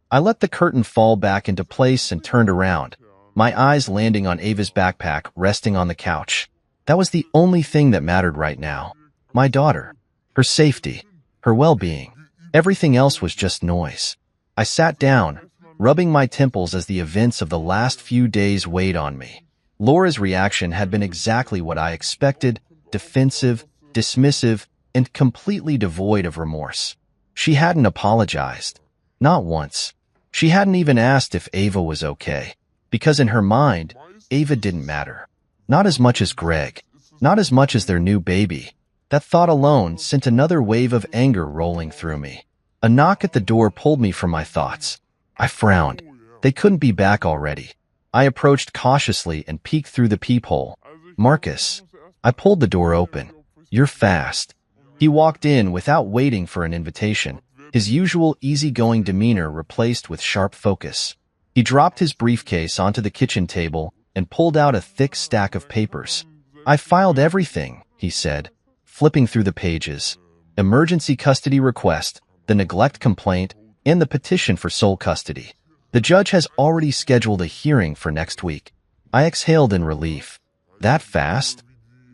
I let the curtain fall back into place and turned around, my eyes landing on Ava's backpack resting on the couch. That was the only thing that mattered right now. My daughter. Her safety. Her well-being. Everything else was just noise. I sat down, rubbing my temples as the events of the last few days weighed on me. Laura's reaction had been exactly what I expected, defensive, dismissive, and completely devoid of remorse. She hadn't apologized. Not once. She hadn't even asked if Ava was okay, because in her mind, Ava didn't matter. Not as much as Greg. Not as much as their new baby. That thought alone sent another wave of anger rolling through me. A knock at the door pulled me from my thoughts. I frowned. They couldn't be back already. I approached cautiously and peeked through the peephole. Marcus. I pulled the door open. You're fast. He walked in without waiting for an invitation, his usual easygoing demeanor replaced with sharp focus. He dropped his briefcase onto the kitchen table and pulled out a thick stack of papers. I filed everything, he said, flipping through the pages. Emergency custody request, the neglect complaint, and the petition for sole custody. The judge has already scheduled a hearing for next week. I exhaled in relief. That fast?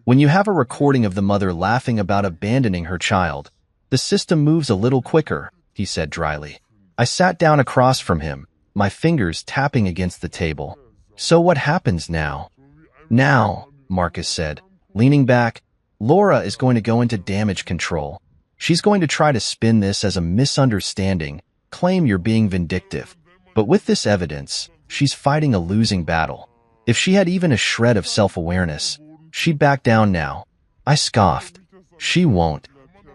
When you have a recording of the mother laughing about abandoning her child, the system moves a little quicker, he said dryly. I sat down across from him, my fingers tapping against the table. So what happens now? Now, Marcus said, leaning back, Laura is going to go into damage control. She's going to try to spin this as a misunderstanding, claim you're being vindictive. But with this evidence, she's fighting a losing battle. If she had even a shred of self-awareness, she'd back down now. I scoffed. She won't.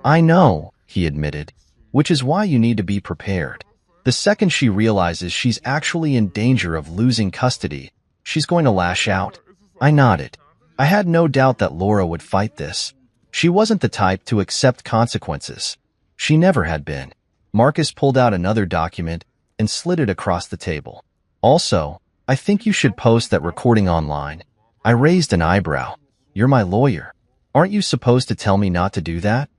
I know, he admitted, which is why you need to be prepared. The second she realizes she's actually in danger of losing custody, she's going to lash out. I nodded. I had no doubt that Laura would fight this. She wasn't the type to accept consequences. She never had been. Marcus pulled out another document and slid it across the table. Also, I think you should post that recording online. I raised an eyebrow. You're my lawyer. Aren't you supposed to tell me not to do that?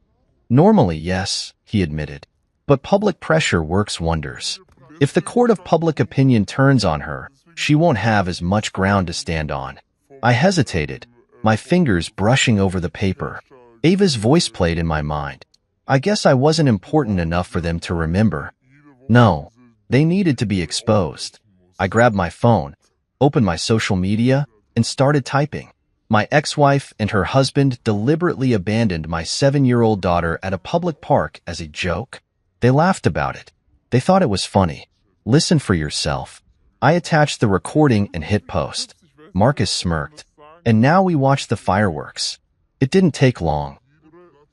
Normally, yes, he admitted. But public pressure works wonders. If the court of public opinion turns on her, she won't have as much ground to stand on. I hesitated, my fingers brushing over the paper. Ava's voice played in my mind. I guess I wasn't important enough for them to remember. No, they needed to be exposed. I grabbed my phone, opened my social media, and started typing. My ex-wife and her husband deliberately abandoned my 7-year-old daughter at a public park as a joke. They laughed about it. They thought it was funny. Listen for yourself. I attached the recording and hit post. Marcus smirked. And now we watched the fireworks. It didn't take long.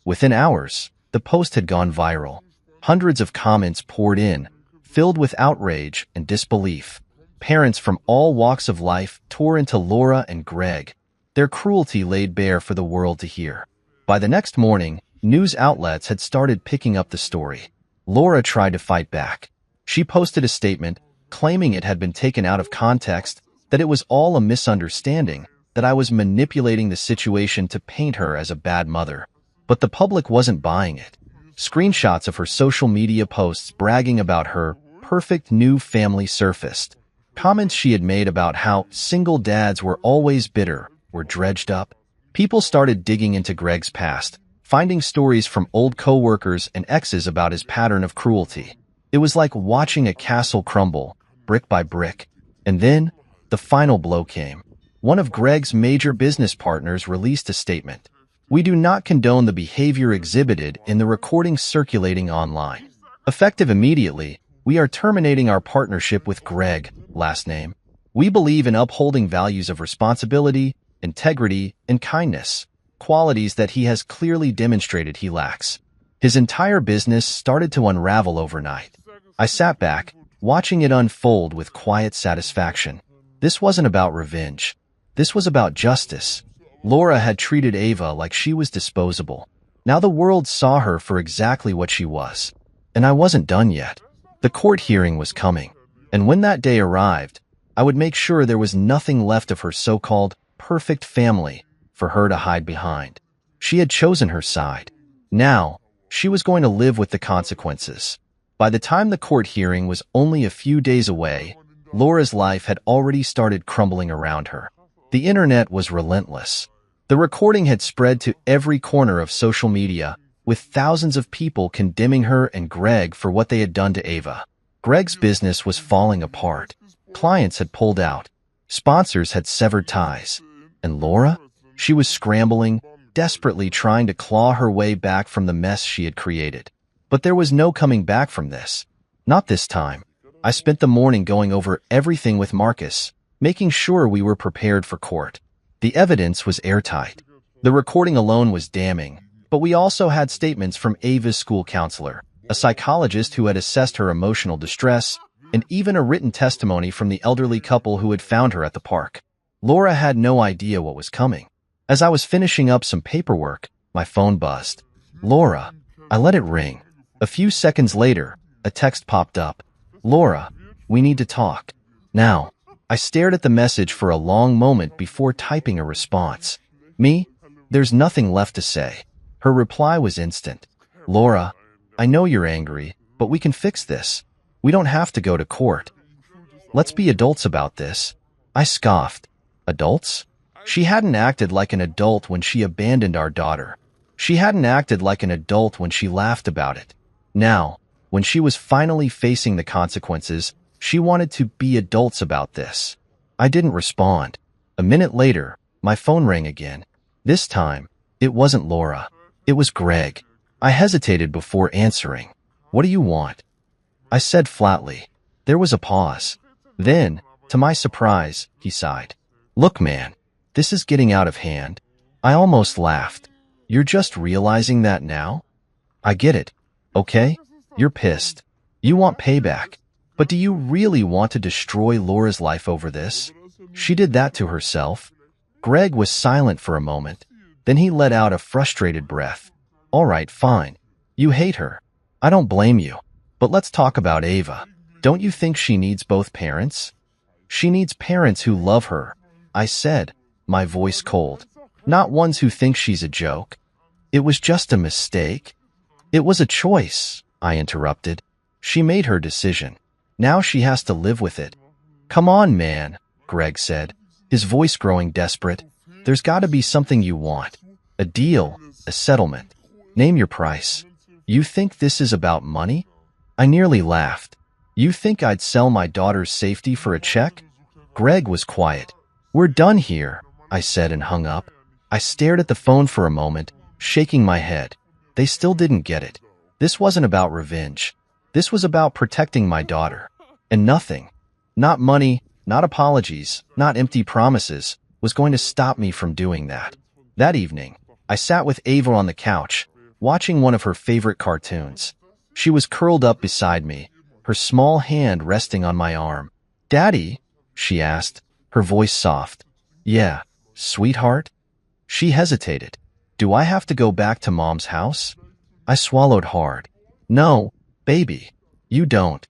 Within hours, the post had gone viral. Hundreds of comments poured in, filled with outrage and disbelief. Parents from all walks of life tore into Laura and Greg, their cruelty laid bare for the world to hear. By the next morning, news outlets had started picking up the story. Laura tried to fight back. She posted a statement, claiming it had been taken out of context, that it was all a misunderstanding, that I was manipulating the situation to paint her as a bad mother. But the public wasn't buying it. Screenshots of her social media posts bragging about her perfect new family surfaced. Comments she had made about how single dads were always bitter were dredged up. People started digging into Greg's past, finding stories from old coworkers and exes about his pattern of cruelty. It was like watching a castle crumble, brick by brick. And then, the final blow came. one of Greg's major business partners released a statement. We do not condone the behavior exhibited in the recording circulating online. Effective immediately, we are terminating our partnership with Greg, last name. We believe in upholding values of responsibility, integrity, and kindness, qualities that he has clearly demonstrated he lacks. His entire business started to unravel overnight. I sat back, watching it unfold with quiet satisfaction. This wasn't about revenge. This was about justice. Laura had treated Ava like she was disposable. Now the world saw her for exactly what she was. And I wasn't done yet. The court hearing was coming. And when that day arrived, I would make sure there was nothing left of her so-called perfect family for her to hide behind. She had chosen her side. Now, she was going to live with the consequences. By the time the court hearing was only a few days away, Laura's life had already started crumbling around her. The internet was relentless. The recording had spread to every corner of social media, with thousands of people condemning her and Greg for what they had done to Ava. Greg's business was falling apart. Clients had pulled out. Sponsors had severed ties. And Laura? She was scrambling, desperately trying to claw her way back from the mess she had created. But there was no coming back from this. Not this time. I spent the morning going over everything with Marcus, making sure we were prepared for court. The evidence was airtight. The recording alone was damning, but we also had statements from Ava's school counselor, a psychologist who had assessed her emotional distress, and even a written testimony from the elderly couple who had found her at the park. Laura had no idea what was coming. As I was finishing up some paperwork, my phone buzzed. Laura. I let it ring. A few seconds later, a text popped up. Laura, we need to talk. Now. I stared at the message for a long moment before typing a response. Me? There's nothing left to say. Her reply was instant. Laura, I know you're angry, but we can fix this. We don't have to go to court. Let's be adults about this. I scoffed. Adults? She hadn't acted like an adult when she abandoned our daughter. She hadn't acted like an adult when she laughed about it. Now, when she was finally facing the consequences, she wanted to be adults about this. I didn't respond. A minute later, my phone rang again. This time, it wasn't Laura. It was Greg. I hesitated before answering. What do you want? I said flatly. There was a pause. Then, to my surprise, he sighed. Look, man, this is getting out of hand. I almost laughed. You're just realizing that now? I get it. Okay? You're pissed. You want payback. But do you really want to destroy Laura's life over this? She did that to herself. Greg was silent for a moment. Then he let out a frustrated breath. All right, fine. You hate her. I don't blame you. But let's talk about Ava. Don't you think she needs both parents? She needs parents who love her, I said, my voice cold. Not ones who think she's a joke. It was just a mistake. It was a choice, I interrupted. She made her decision. Now she has to live with it. Come on, man, Greg said, his voice growing desperate. There's got to be something you want. A deal, a settlement. Name your price. You think this is about money? I nearly laughed. You think I'd sell my daughter's safety for a check? Greg was quiet. We're done here, I said and hung up. I stared at the phone for a moment, shaking my head. They still didn't get it. This wasn't about revenge. This was about protecting my daughter. And nothing, not money, not apologies, not empty promises, was going to stop me from doing that. That evening, I sat with Ava on the couch, watching one of her favorite cartoons. She was curled up beside me, her small hand resting on my arm. Daddy? She asked, her voice soft. Yeah, sweetheart? She hesitated. Do I have to go back to Mom's house? I swallowed hard. No, baby, you don't.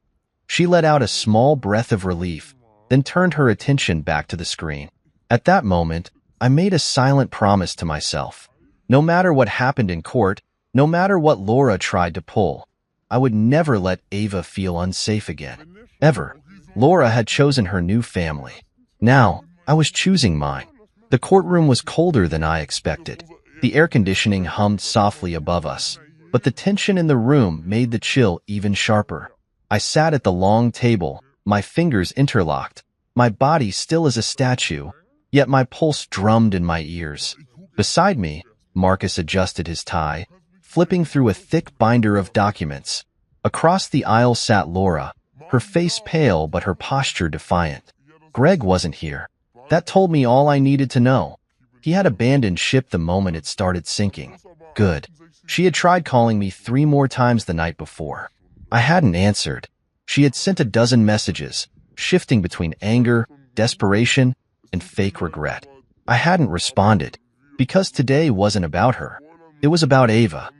She let out a small breath of relief, then turned her attention back to the screen. At that moment, I made a silent promise to myself. No matter what happened in court, no matter what Laura tried to pull, I would never let Ava feel unsafe again. Ever. Laura had chosen her new family. Now, I was choosing mine. The courtroom was colder than I expected. The air conditioning hummed softly above us, but the tension in the room made the chill even sharper. I sat at the long table, my fingers interlocked, my body still as a statue, yet my pulse drummed in my ears. Beside me, Marcus adjusted his tie, flipping through a thick binder of documents. Across the aisle sat Laura, her face pale but her posture defiant. Greg wasn't here. That told me all I needed to know. He had abandoned ship the moment it started sinking. Good. She had tried calling me 3 more times the night before. I hadn't answered. She had sent a dozen messages, shifting between anger, desperation, and fake regret. I hadn't responded, because today wasn't about her. It was about Ava.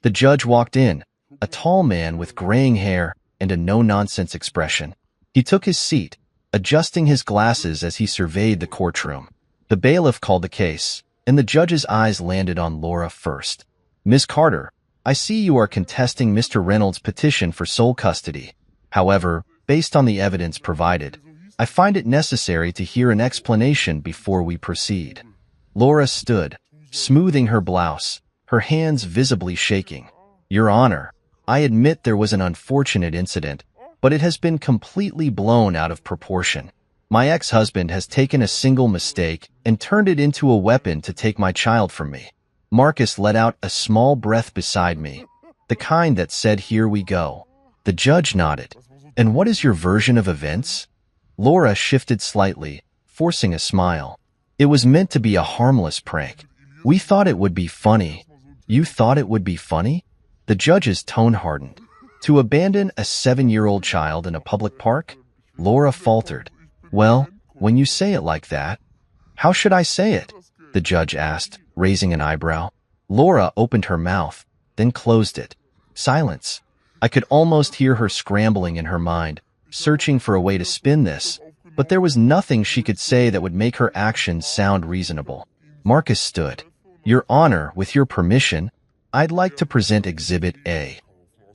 The judge walked in, a tall man with graying hair and a no-nonsense expression. He took his seat, adjusting his glasses as he surveyed the courtroom. The bailiff called the case, and the judge's eyes landed on Laura first. Ms. Carter, I see you are contesting Mr. Reynolds' petition for sole custody. However, based on the evidence provided, I find it necessary to hear an explanation before we proceed. Laura stood, smoothing her blouse, her hands visibly shaking. Your Honor, I admit there was an unfortunate incident, but it has been completely blown out of proportion. My ex-husband has taken a single mistake and turned it into a weapon to take my child from me. Marcus let out a small breath beside me, the kind that said, "Here we go." The judge nodded. And what is your version of events? Laura shifted slightly, forcing a smile. It was meant to be a harmless prank. We thought it would be funny. You thought it would be funny? The judge's tone hardened. To abandon a 7-year-old child in a public park? Laura faltered. Well, when you say it like that, how should I say it? The judge asked, raising an eyebrow. Laura opened her mouth, then closed it. Silence. I could almost hear her scrambling in her mind, searching for a way to spin this, but there was nothing she could say that would make her actions sound reasonable. Marcus stood. Your Honor, with your permission, I'd like to present Exhibit A.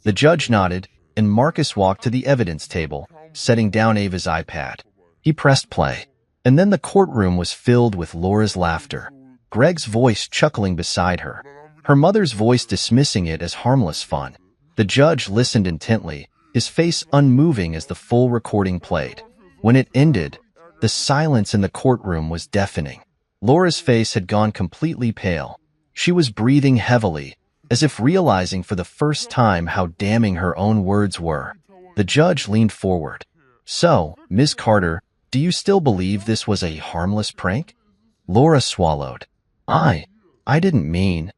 The judge nodded, and Marcus walked to the evidence table, setting down Ava's iPad. He pressed play, and then the courtroom was filled with Laura's laughter, Greg's voice chuckling beside her, her mother's voice dismissing it as harmless fun. The judge listened intently, his face unmoving as the full recording played. When it ended, the silence in the courtroom was deafening. Laura's face had gone completely pale. She was breathing heavily, as if realizing for the first time how damning her own words were. The judge leaned forward. So, Ms. Carter, do you still believe this was a harmless prank? Laura swallowed. I didn't mean.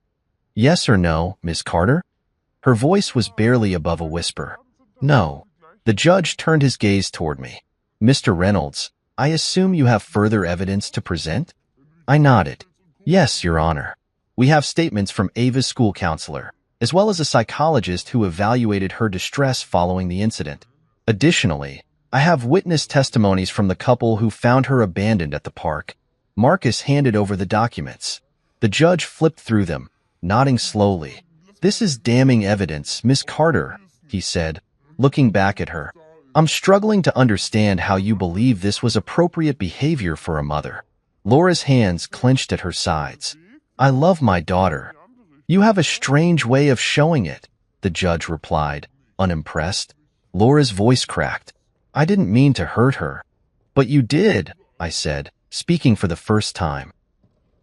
Yes or no, Ms. Carter? Her voice was barely above a whisper. No. The judge turned his gaze toward me. Mr. Reynolds, I assume you have further evidence to present? I nodded. Yes, Your Honor. We have statements from Ava's school counselor, as well as a psychologist who evaluated her distress following the incident. Additionally, I have witness testimonies from the couple who found her abandoned at the park. Marcus handed over the documents. The judge flipped through them, nodding slowly. This is damning evidence, Miss Carter, he said, looking back at her. I'm struggling to understand how you believe this was appropriate behavior for a mother. Laura's hands clenched at her sides. I love my daughter. You have a strange way of showing it, the judge replied, unimpressed. Laura's voice cracked. I didn't mean to hurt her. But you did, I said, speaking for the first time.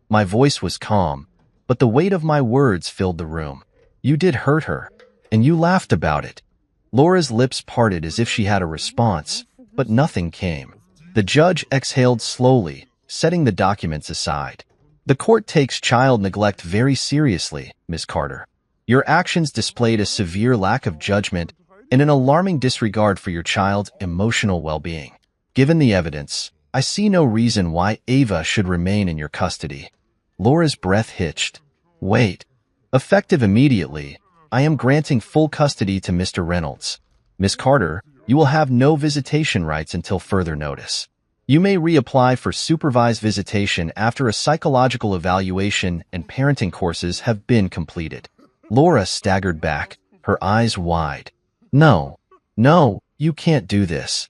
My voice was calm, but the weight of my words filled the room. You did hurt her, and you laughed about it. Laura's lips parted as if she had a response, but nothing came. The judge exhaled slowly, setting the documents aside. The court takes child neglect very seriously, Ms. Carter. Your actions displayed a severe lack of judgment and an alarming disregard for your child's emotional well-being. Given the evidence, I see no reason why Ava should remain in your custody. Laura's breath hitched. Wait. Effective immediately, I am granting full custody to Mr. Reynolds. Ms. Carter, you will have no visitation rights until further notice. You may reapply for supervised visitation after a psychological evaluation and parenting courses have been completed. Laura staggered back, her eyes wide. No, you can't do this.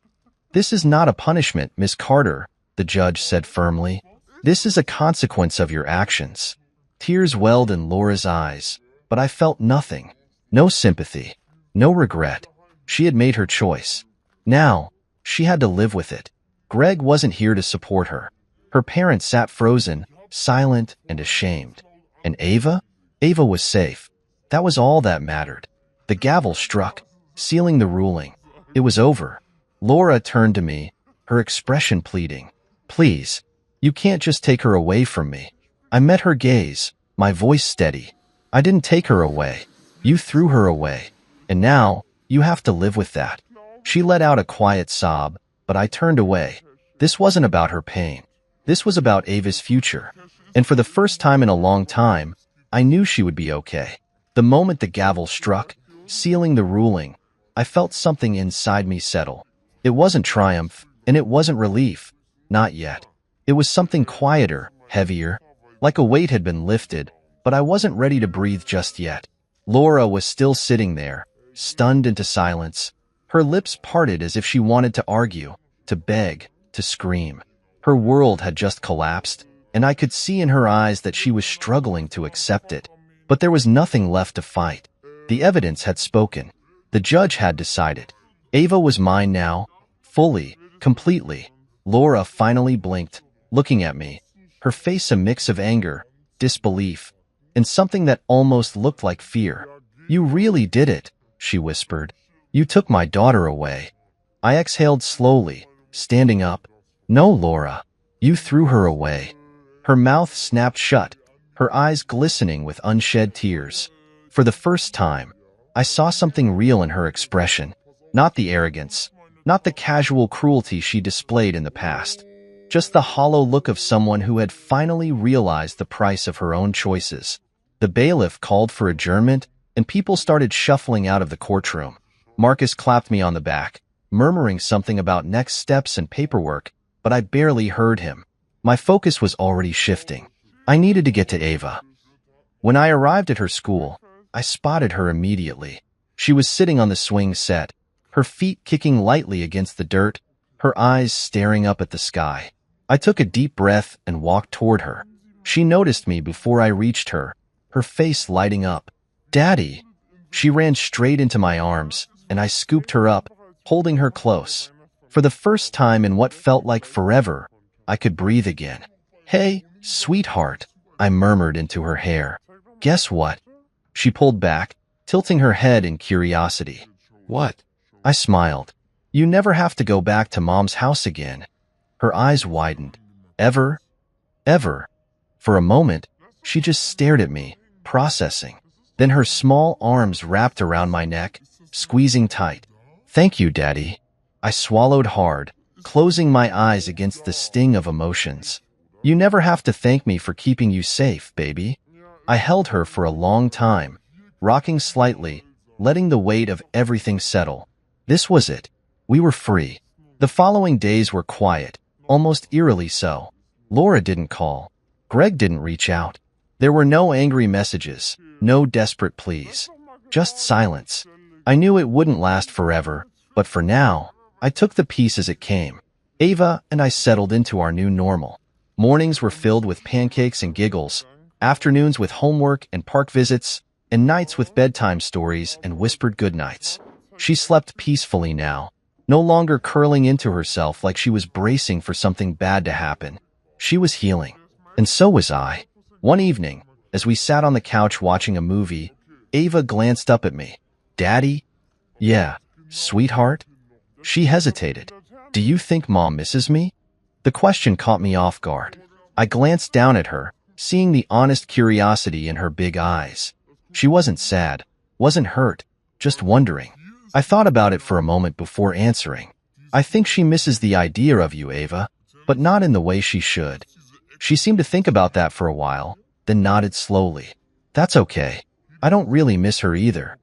This is not a punishment, Ms. Carter, the judge said firmly. This is a consequence of your actions. Tears welled in Laura's eyes, but I felt nothing. No sympathy, no regret. She had made her choice. Now, she had to live with it. Greg wasn't here to support her. Her parents sat frozen, silent and ashamed. And Ava? Ava was safe. That was all that mattered. The gavel struck, sealing the ruling. It was over. Laura turned to me, her expression pleading. Please, you can't just take her away from me. I met her gaze, my voice steady. I didn't take her away. You threw her away. And now, you have to live with that. She let out a quiet sob, but I turned away. This wasn't about her pain. This was about Ava's future. And for the first time in a long time, I knew she would be okay. The moment the gavel struck, sealing the ruling, I felt something inside me settle. It wasn't triumph, and it wasn't relief. Not yet. It was something quieter, heavier, like a weight had been lifted, but I wasn't ready to breathe just yet. Laura was still sitting there, stunned into silence. Her lips parted as if she wanted to argue, to beg, to scream. Her world had just collapsed, and I could see in her eyes that she was struggling to accept it. But there was nothing left to fight. The evidence had spoken. The judge had decided. Ava was mine now, fully, completely. Laura finally blinked, looking at me, her face a mix of anger, disbelief, and something that almost looked like fear. You really did it, she whispered. You took my daughter away. I exhaled slowly, standing up. No, Laura, you threw her away. Her mouth snapped shut, her eyes glistening with unshed tears. For the first time, I saw something real in her expression, not the arrogance, not the casual cruelty she displayed in the past, just the hollow look of someone who had finally realized the price of her own choices. The bailiff called for adjournment, and people started shuffling out of the courtroom. Marcus clapped me on the back, murmuring something about next steps and paperwork, but I barely heard him. My focus was already shifting. I needed to get to Ava. When I arrived at her school, I spotted her immediately. She was sitting on the swing set, her feet kicking lightly against the dirt, her eyes staring up at the sky. I took a deep breath and walked toward her. She noticed me before I reached her, her face lighting up. Daddy! She ran straight into my arms, and I scooped her up, holding her close. For the first time in what felt like forever, I could breathe again. Hey, sweetheart, I murmured into her hair. Guess what? She pulled back, tilting her head in curiosity. What? I smiled. You never have to go back to Mom's house again. Her eyes widened. Ever? Ever? For a moment, she just stared at me, processing. Then her small arms wrapped around my neck, squeezing tight. Thank you, Daddy. I swallowed hard, closing my eyes against the sting of emotions. You never have to thank me for keeping you safe, baby. I held her for a long time, rocking slightly, letting the weight of everything settle. This was it. We were free. The following days were quiet, almost eerily so. Laura didn't call. Greg didn't reach out. There were no angry messages, no desperate pleas. Just silence. I knew it wouldn't last forever, but for now, I took the peace as it came. Ava and I settled into our new normal. Mornings were filled with pancakes and giggles, afternoons with homework and park visits, and nights with bedtime stories and whispered goodnights. She slept peacefully now, no longer curling into herself like she was bracing for something bad to happen. She was healing, and so was I. One evening, as we sat on the couch watching a movie, Ava glanced up at me. Daddy? Yeah, sweetheart? She hesitated. Do you think Mom misses me? The question caught me off guard. I glanced down at her, seeing the honest curiosity in her big eyes. She wasn't sad, wasn't hurt, just wondering. I thought about it for a moment before answering. I think she misses the idea of you, Ava, but not in the way she should. She seemed to think about that for a while, then nodded slowly. That's okay. I don't really miss her either.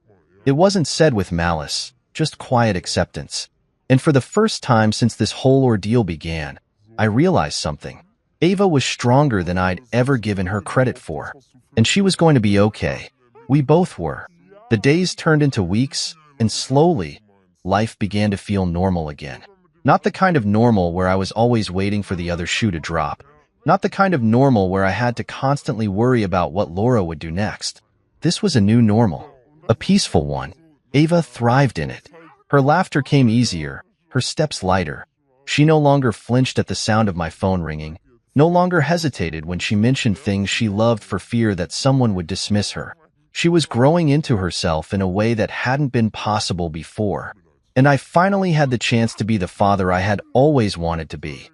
It wasn't said with malice, just quiet acceptance. And for the first time since this whole ordeal began, I realized something. Ava was stronger than I'd ever given her credit for. And she was going to be okay. We both were. The days turned into weeks, and slowly, life began to feel normal again. Not the kind of normal where I was always waiting for the other shoe to drop. Not the kind of normal where I had to constantly worry about what Laura would do next. This was a new normal. A peaceful one. Ava thrived in it. Her laughter came easier, her steps lighter. She no longer flinched at the sound of my phone ringing, no longer hesitated when she mentioned things she loved for fear that someone would dismiss her. She was growing into herself in a way that hadn't been possible before, and I finally had the chance to be the father I had always wanted to be.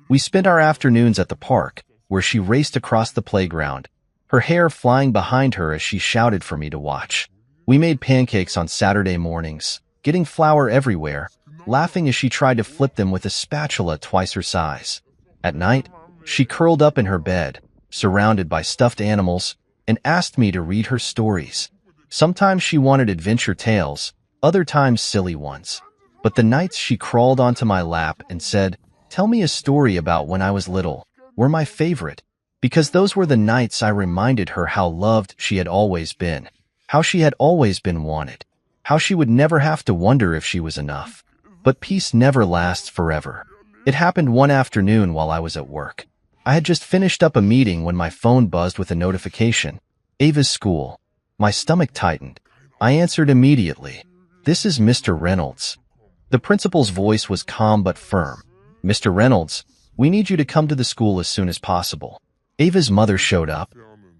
We spent our afternoons at the park, where she raced across the playground, her hair flying behind her as she shouted for me to watch. We made pancakes on Saturday mornings, getting flour everywhere, laughing as she tried to flip them with a spatula twice her size. At night, she curled up in her bed, surrounded by stuffed animals, and asked me to read her stories. Sometimes she wanted adventure tales, other times silly ones. But the nights she crawled onto my lap and said, "Tell me a story about when I was little," were my favorite, because those were the nights I reminded her how loved she had always been, how she had always been wanted, how she would never have to wonder if she was enough. But peace never lasts forever. It happened one afternoon while I was at work. I had just finished up a meeting when my phone buzzed with a notification. Ava's school. My stomach tightened. I answered immediately. "This is Mr. Reynolds." The principal's voice was calm but firm. "Mr. Reynolds, we need you to come to the school as soon as possible." Ava's mother showed up.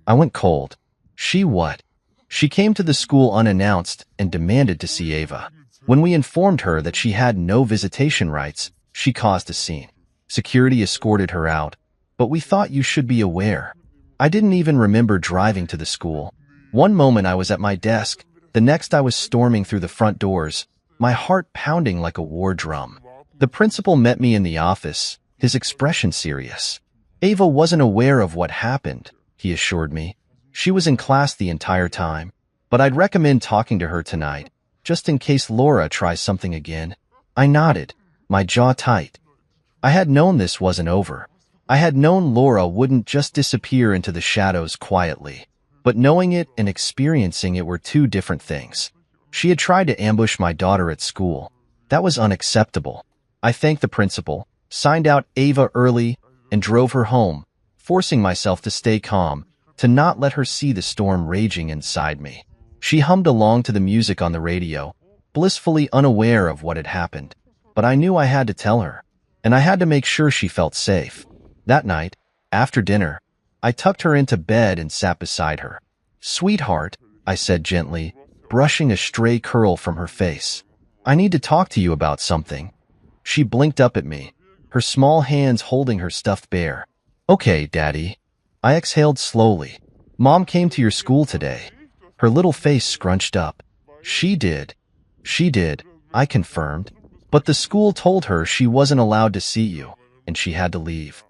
I went cold. She what? She came to the school unannounced and demanded to see Ava. When we informed her that she had no visitation rights, she caused a scene. Security escorted her out, but we thought you should be aware. I didn't even remember driving to the school. One moment I was at my desk, the next I was storming through the front doors, my heart pounding like a war drum. The principal met me in the office, his expression serious. Ava wasn't aware of what happened, he assured me. She was in class the entire time, but I'd recommend talking to her tonight, just in case Laura tries something again. I nodded, my jaw tight. I had known this wasn't over. I had known Laura wouldn't just disappear into the shadows quietly, but knowing it and experiencing it were two different things. She had tried to ambush my daughter at school. That was unacceptable. I thanked the principal, signed out Ava early, and drove her home, forcing myself to stay calm, to not let her see the storm raging inside me. She hummed along to the music on the radio, blissfully unaware of what had happened. But I knew I had to tell her, and I had to make sure she felt safe. That night, after dinner, I tucked her into bed and sat beside her. "Sweetheart," I said gently, brushing a stray curl from her face. "I need to talk to you about something." She blinked up at me, her small hands holding her stuffed bear. "Okay, Daddy." I exhaled slowly. "Mom came to your school today." Her little face scrunched up. She did, I confirmed. "But the school told her she wasn't allowed to see you, and she had to leave."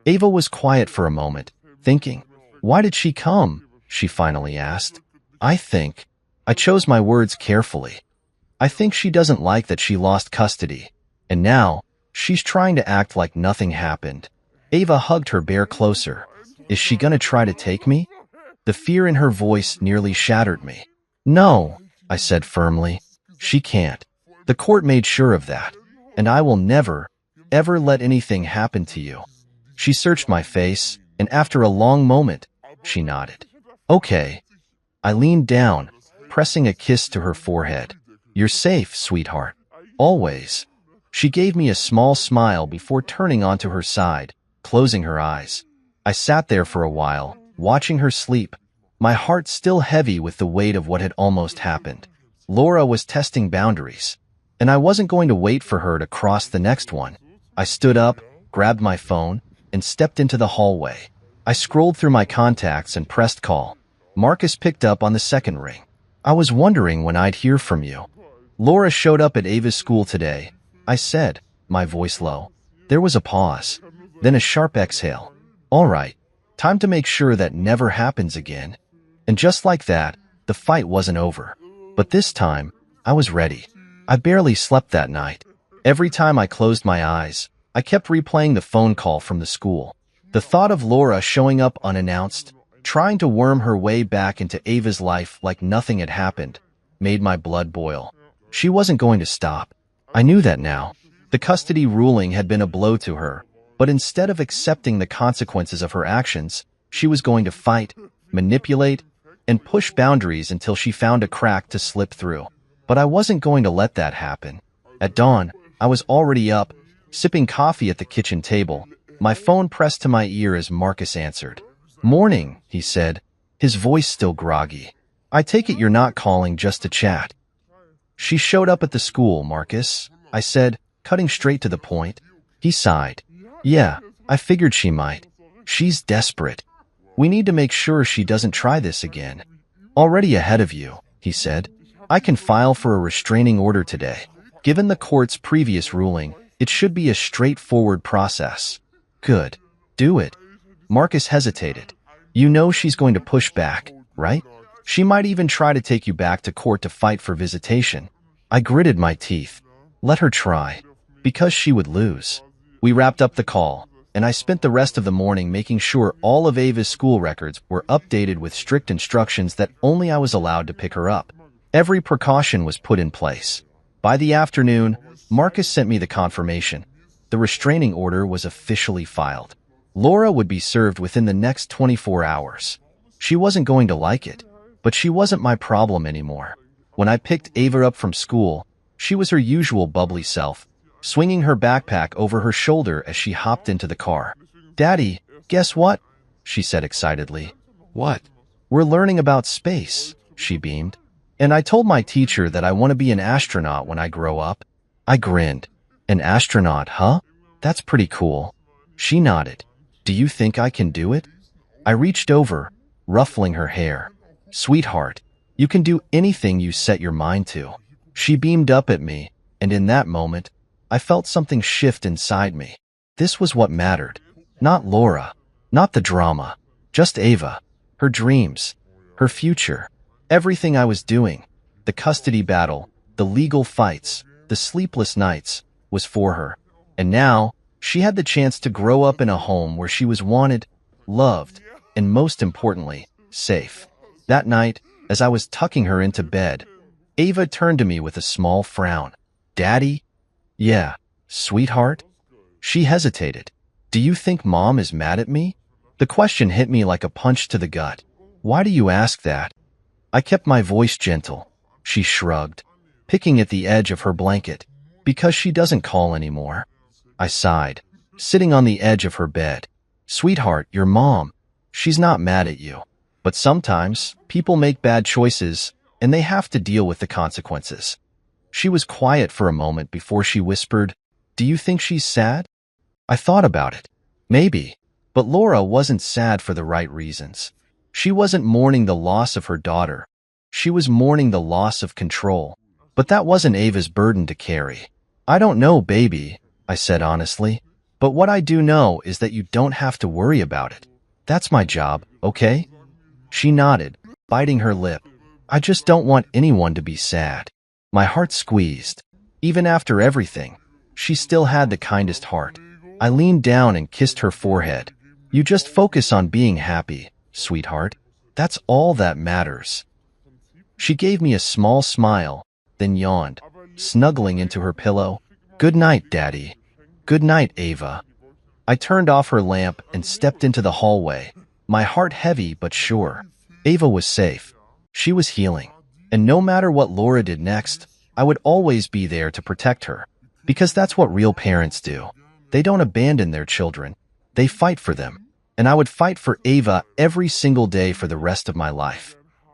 Ava was quiet for a moment, thinking. "Why did she come?" she finally asked. I chose my words carefully. "I think she doesn't like that she lost custody, and now she's trying to act like nothing happened." Ava hugged her bear closer. "Is she gonna try to take me?" The fear in her voice nearly shattered me. "No," I said firmly. "She can't. The court made sure of that, and I will never, ever let anything happen to you." She searched my face, and after a long moment, she nodded. "Okay." I leaned down, pressing a kiss to her forehead. "You're safe, sweetheart. Always." She gave me a small smile before turning onto her side, closing her eyes. I sat there for a while, watching her sleep, my heart still heavy with the weight of what had almost happened. Laura was testing boundaries, and I wasn't going to wait for her to cross the next one. I stood up, grabbed my phone, and stepped into the hallway. I scrolled through my contacts and pressed call. Marcus picked up on the second ring. "I was wondering when I'd hear from you." "Laura showed up at Ava's school today," I said, my voice low. There was a pause, then a sharp exhale. "All right, time to make sure that never happens again." And just like that, the fight wasn't over. But this time, I was ready. I barely slept that night. Every time I closed my eyes, I kept replaying the phone call from the school. The thought of Laura showing up unannounced, trying to worm her way back into Ava's life like nothing had happened, made my blood boil. She wasn't going to stop. I knew that now. The custody ruling had been a blow to her, but instead of accepting the consequences of her actions, she was going to fight, manipulate, and push boundaries until she found a crack to slip through. But I wasn't going to let that happen. At dawn, I was already up, sipping coffee at the kitchen table, My phone pressed to my ear as Marcus answered. "Morning," he said, his voice still groggy. "I take it you're not calling just to chat." "She showed up at the school, Marcus," I said, cutting straight to the point. He sighed. "Yeah, I figured she might. She's desperate. We need to make sure she doesn't try this again." "Already ahead of you," he said. "I can file for a restraining order today. Given the court's previous ruling, it should be a straightforward process." "Good. Do it." Marcus hesitated. "You know she's going to push back, right? She might even try to take you back to court to fight for visitation." I gritted my teeth. Let her try. Because she would lose. We wrapped up the call, and I spent the rest of the morning making sure all of Ava's school records were updated with strict instructions that only I was allowed to pick her up. Every precaution was put in place. By the afternoon, Marcus sent me the confirmation. The restraining order was officially filed. Laura would be served within the next 24 hours. She wasn't going to like it, but she wasn't my problem anymore. When I picked Ava up from school, she was her usual bubbly self, swinging her backpack over her shoulder as she hopped into the car. "Daddy, guess what?" she said excitedly. "What?" "We're learning about space," she beamed. "And I told my teacher that I want to be an astronaut when I grow up." I grinned. "An astronaut, huh? That's pretty cool." She nodded. "Do you think I can do it?" I reached over, ruffling her hair. "Sweetheart, you can do anything you set your mind to." She beamed up at me, and in that moment, I felt something shift inside me. This was what mattered. Not Laura, not the drama, just Ava, her dreams, her future, everything I was doing. The custody battle, the legal fights, the sleepless nights, was for her. And now, she had the chance to grow up in a home where she was wanted, loved, and most importantly, safe. That night, as I was tucking her into bed, Ava turned to me with a small frown. "Daddy?" "Yeah, sweetheart?" She hesitated. "Do you think Mom is mad at me?" The question hit me like a punch to the gut. "Why do you ask that?" I kept my voice gentle. She shrugged, picking at the edge of her blanket. "Because she doesn't call anymore." I sighed, sitting on the edge of her bed. "Sweetheart, your mom. She's not mad at you. But sometimes, people make bad choices, and they have to deal with the consequences." She was quiet for a moment before she whispered, "Do you think she's sad?" I thought about it. Maybe. But Laura wasn't sad for the right reasons. She wasn't mourning the loss of her daughter. She was mourning the loss of control. But that wasn't Ava's burden to carry. "I don't know, baby," I said honestly. "But what I do know is that you don't have to worry about it. That's my job, okay?" She nodded, biting her lip. "I just don't want anyone to be sad." My heart squeezed. Even after everything, she still had the kindest heart. I leaned down and kissed her forehead. "You just focus on being happy, sweetheart. That's all that matters." She gave me a small smile, then yawned, snuggling into her pillow. "Good night, Daddy." "Good night, Ava." I turned off her lamp and stepped into the hallway, my heart heavy but sure. Ava was safe. She was healing. And no matter what Laura did next, I would always be there to protect her. Because that's what real parents do. They don't abandon their children. They fight for them. And I would fight for Ava every single day for the rest of my life.